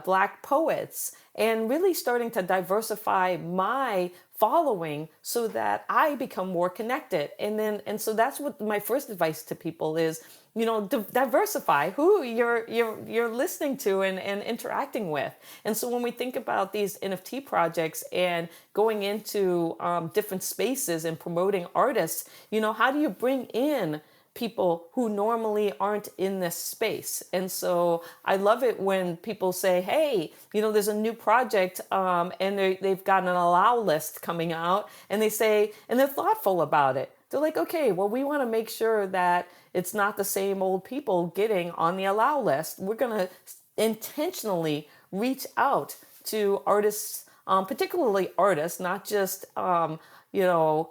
Black poets? And really starting to diversify my following so that I become more connected. And so that's what my first advice to people is, diversify who you're listening to and interacting with. And so when we think about these NFT projects and going into different spaces and promoting artists, how do you bring in people who normally aren't in this space? And so I love it when people say, hey, there's a new project and they've got an allow list coming out, and they say, and they're thoughtful about it. They're like, okay, well, we want to make sure that it's not the same old people getting on the allow list. We're going to intentionally reach out to artists, particularly artists, not just,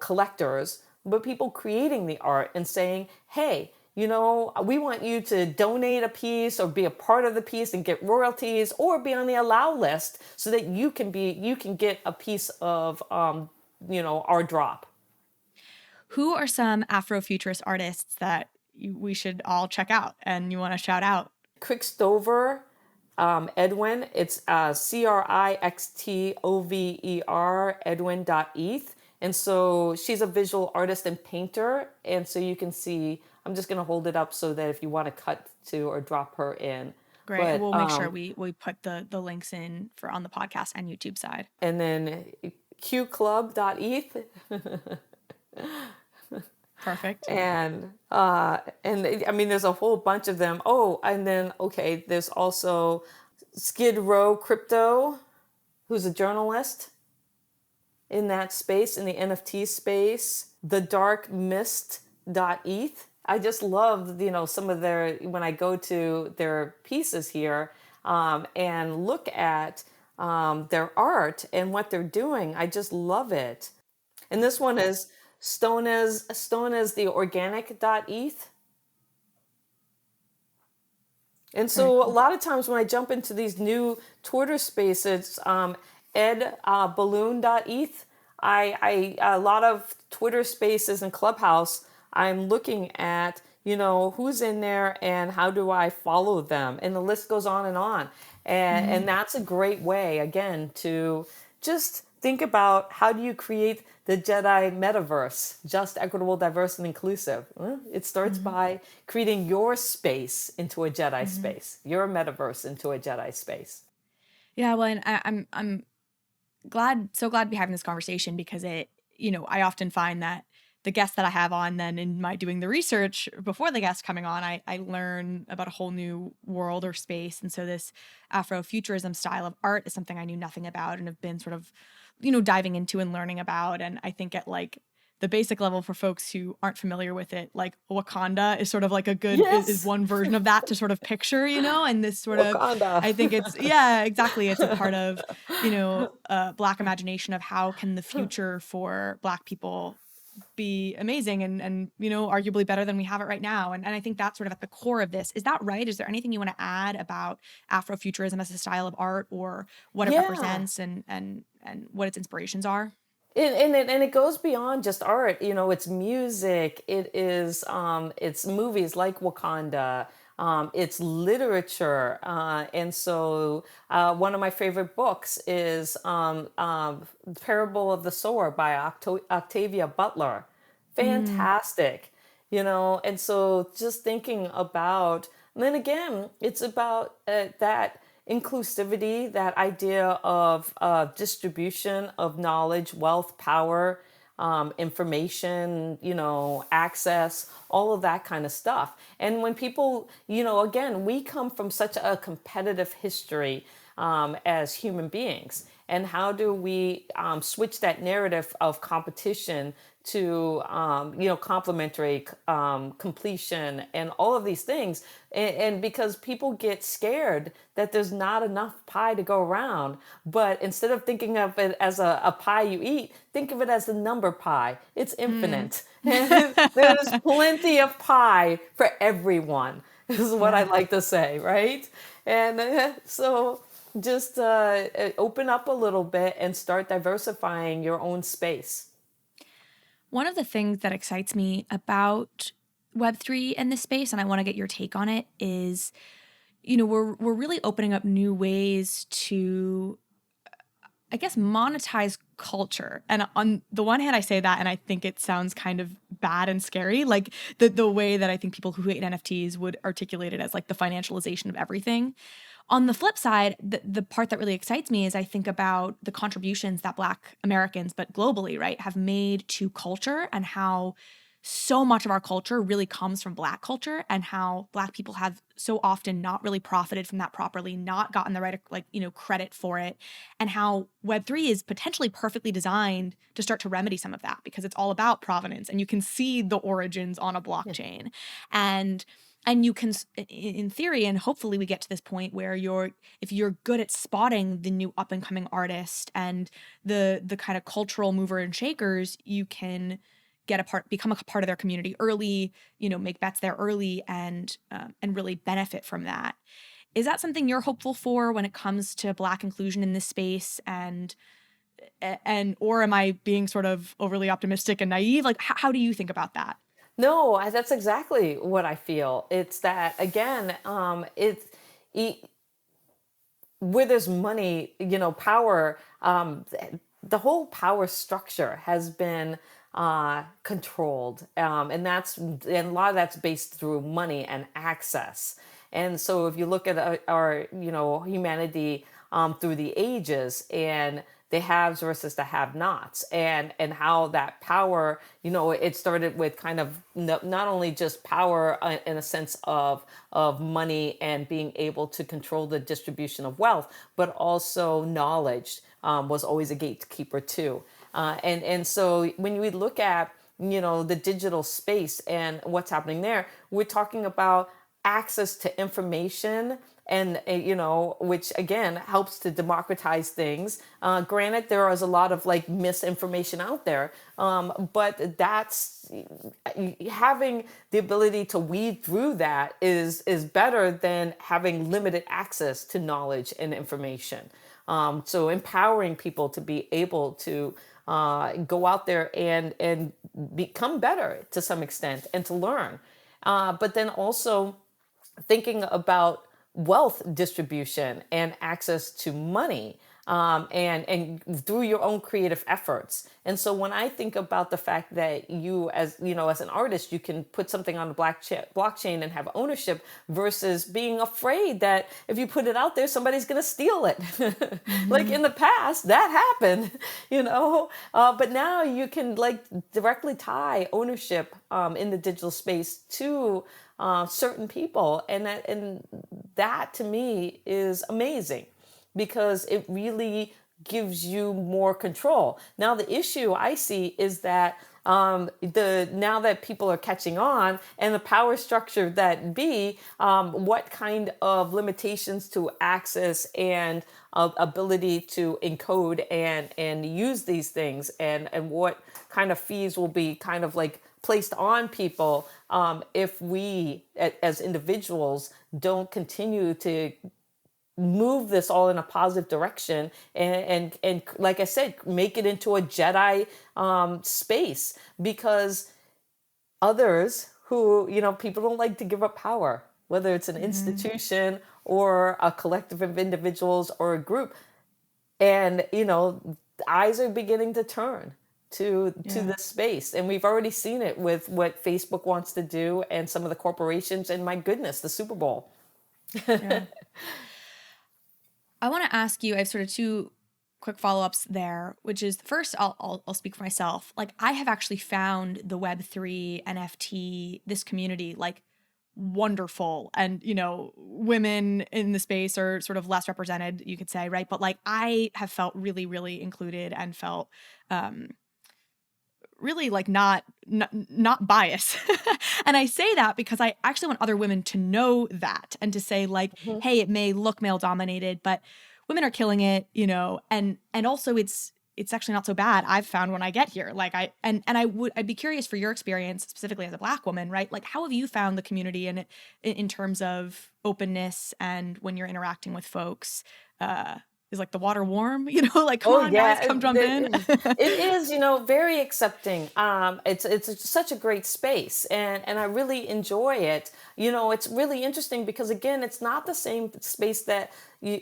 collectors, but people creating the art, and saying, hey, we want you to donate a piece or be a part of the piece and get royalties or be on the allow list so that you can get a piece of, our drop. Who are some Afrofuturist artists that we should all check out and you want to shout out? Crickstover, Edwin, it's Crixtover, Edwin.eth. And so she's a visual artist and painter. And so you can see, I'm just going to hold it up so that if you want to cut to or drop her in. Great. But, we'll make sure we put the links in for on the podcast and YouTube side. And then qclub.eth. Perfect. And I mean, there's a whole bunch of them. Oh, and then, okay, there's also Skid Row Crypto, who's a journalist in that space, in the NFT space. The Dark Mist.eth. I just love, some of their, when I go to their pieces here and look at their art and what they're doing, I just love it. And this one is Stone as the organic.eth. And so a lot of times when I jump into these new Twitter spaces, balloon.eth, a lot of Twitter spaces and Clubhouse, I'm looking at, who's in there and how do I follow them? And the list goes on and on. And that's a great way, again, to just think about how do you create the Jedi metaverse, just, equitable, diverse, and inclusive. Well, it starts by creating your space into a Jedi space, your metaverse into a Jedi space. Yeah, well, and I'm so glad to be having this conversation because I often find that the guests that I have on, then in my doing the research before the guests coming on, I learn about a whole new world or space. And so this Afrofuturism style of art is something I knew nothing about and have been sort of, diving into and learning about. And I think at like the basic level for folks who aren't familiar with it, like Wakanda is sort of like a good, is one version of that to sort of picture, and this sort Wakanda. of, I think it's, yeah, exactly. It's a part of, Black imagination of how can the future for Black people be amazing and arguably better than we have it right now. And I think that's sort of at the core of this. Is that right? Is there anything you want to add about Afrofuturism as a style of art or what it represents and what its inspirations are? And it goes beyond just art. It's music. It is it's movies like Wakanda. It's literature. And so one of my favorite books is The Parable of the Sower by Octavia Butler. Fantastic. And so just thinking about, and then again, it's about that inclusivity, that idea of distribution of knowledge, wealth, power, information, access, all of that kind of stuff. And when people, again, we come from such a competitive history as human beings. And how do we switch that narrative of competition to, complementary completion and all of these things? And because people get scared that there's not enough pie to go around. But instead of thinking of it as a pie you eat, think of it as the number pi. It's infinite. There's plenty of pie for everyone, is what I like to say, right? And so just open up a little bit and start diversifying your own space. One of the things that excites me about Web3 and this space, and I want to get your take on it, is, we're really opening up new ways to, I guess, monetize culture. And on the one hand, I say that, and I think it sounds kind of bad and scary, like the way that I think people who hate NFTs would articulate it as like the financialization of everything. On the flip side, the part that really excites me is I think about the contributions that Black Americans, but globally, right, have made to culture and how so much of our culture really comes from Black culture and how Black people have so often not really profited from that properly, not gotten the right, credit for it, and how Web3 is potentially perfectly designed to start to remedy some of that because it's all about provenance and you can see the origins on a blockchain. And you can, in theory, and hopefully we get to this point where if you're good at spotting the new up and coming artist and the kind of cultural mover and shakers, you can become a part of their community early, make bets there early and really benefit from that. Is that something you're hopeful for when it comes to Black inclusion in this space? And or am I being sort of overly optimistic and naive? Like, how do you think about that? No, that's exactly what I feel. It's that again, where there's money, power, the whole power structure has been controlled, and a lot of that's based through money and access. And so, if you look at our humanity through the ages and the haves versus the have-nots, and how that power, it started with kind of not only just power in a sense of money and being able to control the distribution of wealth, but also knowledge was always a gatekeeper too. And so when we look at the digital space and what's happening there, we're talking about access to information, and which again helps to democratize things. Granted, there is a lot of like misinformation out there, but that's having the ability to weed through that is better than having limited access to knowledge and information. So empowering people to be able to go out there and become better to some extent and to learn, but then also thinking about wealth distribution and access to money, and through your own creative efforts. And so when I think about the fact that you, as an artist, you can put something on the blockchain and have ownership versus being afraid that if you put it out there, somebody's going to steal it. Like in the past, that happened, but now you can like directly tie ownership in the digital space to certain people, and that to me is amazing because it really gives you more control. Now the issue I see is that now that people are catching on and the power structure that what kind of limitations to access and ability to encode and use these things, and what kind of fees will be kind of like placed on people if we as individuals don't continue to move this all in a positive direction, and like I said, make it into a Jedi space, because others who, people don't like to give up power, whether it's an institution or a collective of individuals or a group. And, eyes are beginning to turn to this space. And we've already seen it with what Facebook wants to do and some of the corporations, and my goodness, the Super Bowl. Yeah. I want to ask you, I have sort of two quick follow-ups there, which is first, I'll speak for myself. Like, I have actually found the Web3 NFT, this community, like wonderful. And, women in the space are sort of less represented, you could say, right? But like, I have felt really, really included and felt really like not biased. And I say that because I actually want other women to know that and to say like, hey, it may look male dominated, but women are killing it, and also it's actually not so bad. I've found when I get here, like I'd be curious for your experience specifically as a Black woman, right? Like, how have you found the community in terms of openness, and when you're interacting with folks, is like the water warm, like, come on guys, come jump in. It is, very accepting. It's such a great space, and I really enjoy it. It's really interesting because again, it's not the same space that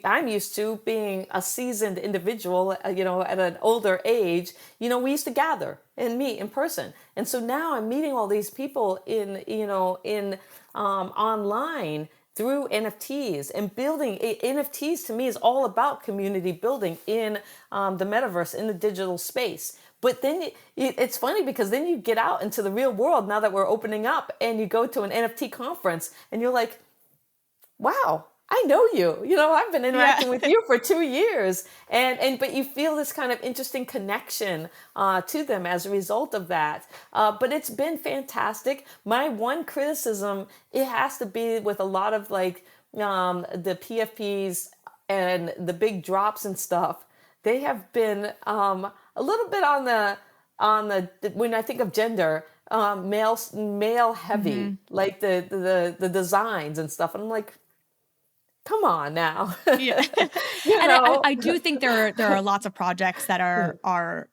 I'm used to, being a seasoned individual, at an older age. We used to gather and meet in person. And so now I'm meeting all these people in online through NFTs, and building. NFTs to me is all about community building in the metaverse, in the digital space. But then it's funny because then you get out into the real world now that we're opening up, and you go to an NFT conference and you're like, wow, I know you. I've been interacting with you for 2 years, but you feel this kind of interesting connection to them as a result of that. But it's been fantastic. My one criticism, it has to be with a lot of like the PFPs and the big drops and stuff. They have been a little bit on the on the when I think of gender, male heavy, like the designs and stuff. And I'm like, come on now. Yeah. You And know? I do think there are lots of projects that are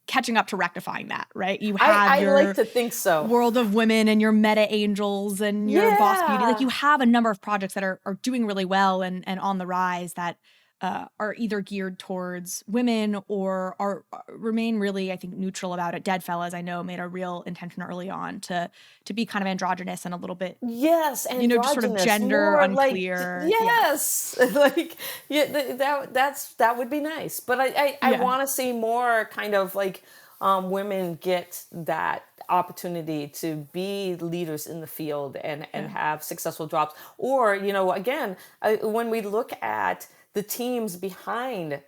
catching up to rectifying that, right? You have I like your to think so. World of Women and your Meta Angels and your Boss Beauty. Like, you have a number of projects that are doing really well and on the rise that are either geared towards women or remain really, I think, neutral about it. Deadfellas, I know, made a real intention early on to be kind of androgynous and a little bit, Yes, just sort of androgynous, gender more unclear. yes, like that would be nice. But I Yeah. want to see more kind of like women get that opportunity to be leaders in the field and have successful jobs. Or again, when we look at the teams behind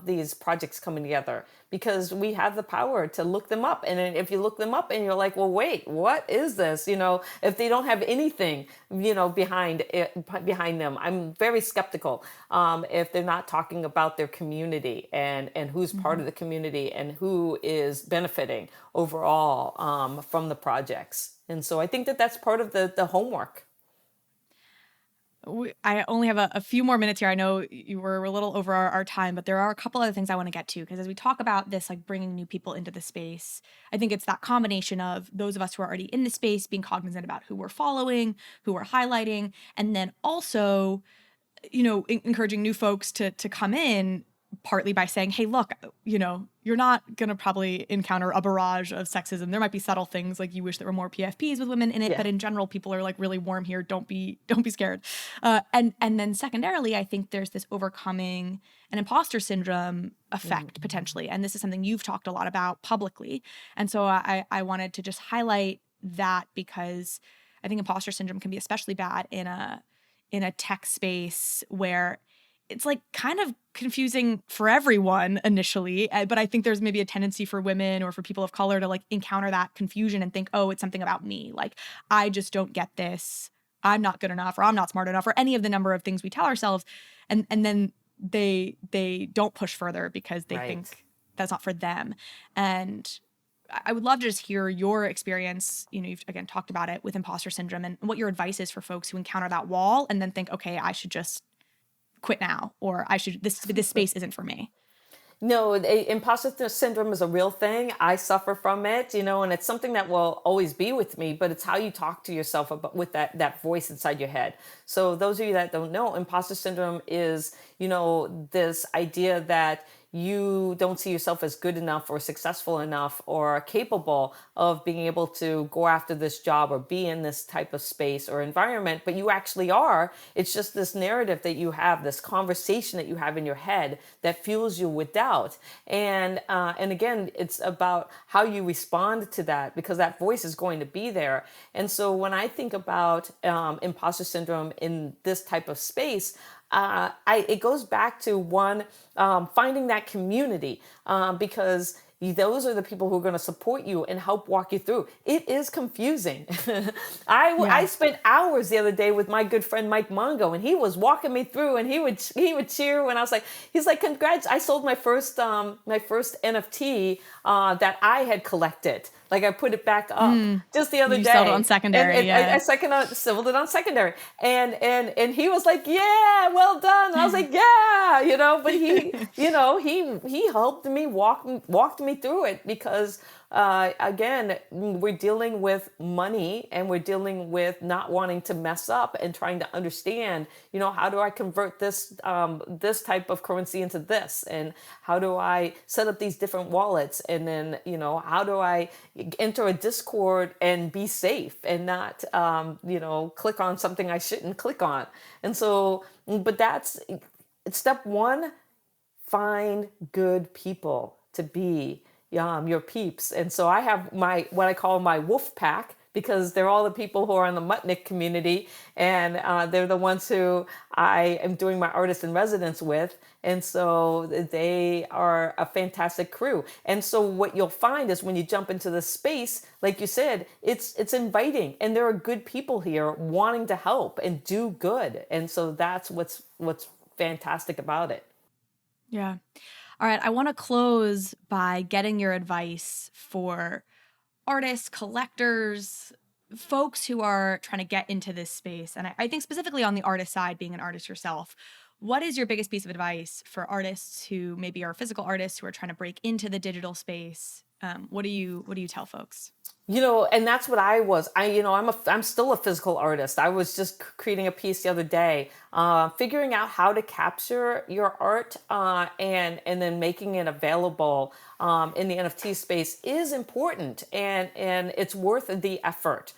these projects coming together, because we have the power to look them up. And then if you look them up and you're like, well, wait, what is this? If they don't have anything, behind them, I'm very skeptical. If they're not talking about their community and who's part of the community and who is benefiting overall from the projects. And so I think that that's part of the homework. I only have a few more minutes here. I know you were a little over our time, but there are a couple other things I want to get to, because as we talk about this, like bringing new people into the space, I think it's that combination of those of us who are already in the space being cognizant about who we're following, who we're highlighting, and then also, encouraging new folks to come in, partly by saying, hey, look, you're not going to probably encounter a barrage of sexism. There might be subtle things like you wish there were more PFPs with women in it, but in general, people are like really warm here. Don't be scared. And then secondarily, I think there's this overcoming an imposter syndrome effect potentially. And this is something you've talked a lot about publicly. And so I wanted to just highlight that, because I think imposter syndrome can be especially bad in a tech space where it's like kind of confusing for everyone initially, but I think there's maybe a tendency for women or for people of color to like encounter that confusion and think, oh, it's something about me. Like, I just don't get this. I'm not good enough, or I'm not smart enough, or any of the number of things we tell ourselves. And then they don't push further because they think that's not for them. And I would love to just hear your experience. You've again talked about it with imposter syndrome, and what your advice is for folks who encounter that wall and then think, okay, I should just quit now, or this space isn't for me. No, imposter syndrome is a real thing. I suffer from it, and it's something that will always be with me, but it's how you talk to yourself with that voice inside your head. So those of you that don't know, imposter syndrome is, this idea that you don't see yourself as good enough or successful enough or capable of being able to go after this job or be in this type of space or environment, but you actually are. It's just this narrative that you have, this conversation that you have in your head that fuels you with doubt. And again, it's about how you respond to that, because that voice is going to be there. And so when I think about imposter syndrome in this type of space, it goes back to finding that community, because those are the people who are going to support you and help walk you through. It is confusing. I spent hours the other day with my good friend Mike Mongo, and he was walking me through, and he would cheer when I was like, he's like, congrats! I sold my first NFT that I had collected. Like, I put it back up just the other day. You sold it on secondary. I sold it on secondary. And he was like, yeah, well done. And I was like, yeah, but he helped me, walked me through it, because again, we're dealing with money, and we're dealing with not wanting to mess up and trying to understand, how do I convert this type of currency into this? And how do I set up these different wallets? And then, how do I enter a Discord and be safe and not, click on something I shouldn't click on? And so, but that's step one: find good people to be your peeps. And so I have what I call my wolf pack, because they're all the people who are in the Mutnik community, and they're the ones who I am doing my artist in residence with. And so they are a fantastic crew. And so what you'll find is when you jump into the space, like you said, it's inviting, and there are good people here wanting to help and do good. And so that's what's fantastic about it. Yeah. All right, I want to close by getting your advice for artists, collectors, folks who are trying to get into this space. And I think specifically on the artist side, being an artist yourself, what is your biggest piece of advice for artists who maybe are physical artists who are trying to break into the digital space? What do you tell folks? And that's what I was. I'm still a physical artist. I was just creating a piece the other day, figuring out how to capture your art, and then making it available in the NFT space is important, and it's worth the effort.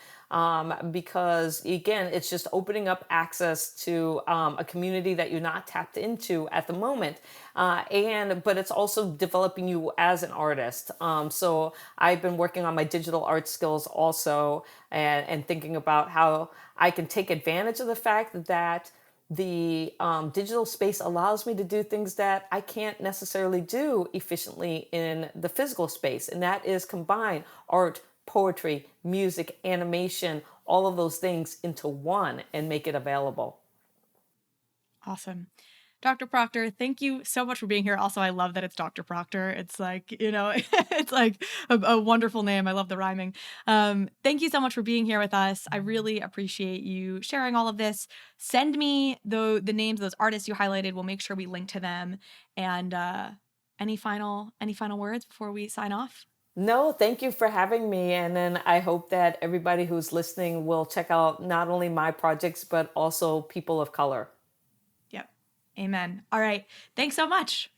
Because again, it's just opening up access to a community that you're not tapped into at the moment, but it's also developing you as an artist. So I've been working on my digital art skills also, and thinking about how I can take advantage of the fact that the digital space allows me to do things that I can't necessarily do efficiently in the physical space, and that is combine art, poetry, music, animation, all of those things into one and make it available. Awesome. Dr. Proctor, thank you so much for being here. Also, I love that it's Dr. Proctor. It's like, it's like a wonderful name. I love the rhyming. Thank you so much for being here with us. I really appreciate you sharing all of this. Send me the names of those artists you highlighted. We'll make sure we link to them. And any final words before we sign off? No, thank you for having me. And then I hope that everybody who's listening will check out not only my projects, but also people of color. Yep. Amen. All right. Thanks so much.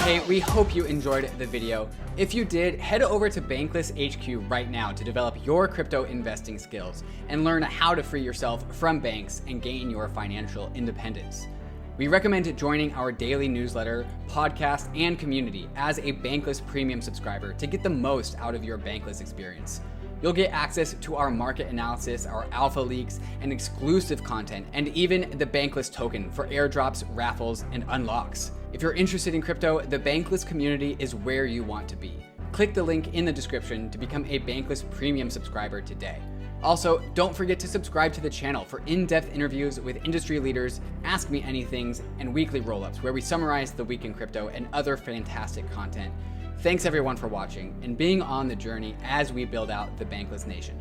Hey, we hope you enjoyed the video. If you did, head over to Bankless HQ right now to develop your crypto investing skills and learn how to free yourself from banks and gain your financial independence. We recommend joining our daily newsletter, podcast, and community as a Bankless Premium subscriber to get the most out of your Bankless experience. You'll get access to our market analysis, our alpha leaks, and exclusive content, and even the Bankless token for airdrops, raffles, and unlocks. If you're interested in crypto, the Bankless community is where you want to be. Click the link in the description to become a Bankless Premium subscriber today. Also, don't forget to subscribe to the channel for in-depth interviews with industry leaders, Ask Me Anythings, and weekly roll-ups where we summarize the week in crypto and other fantastic content. Thanks everyone for watching and being on the journey as we build out the Bankless Nation.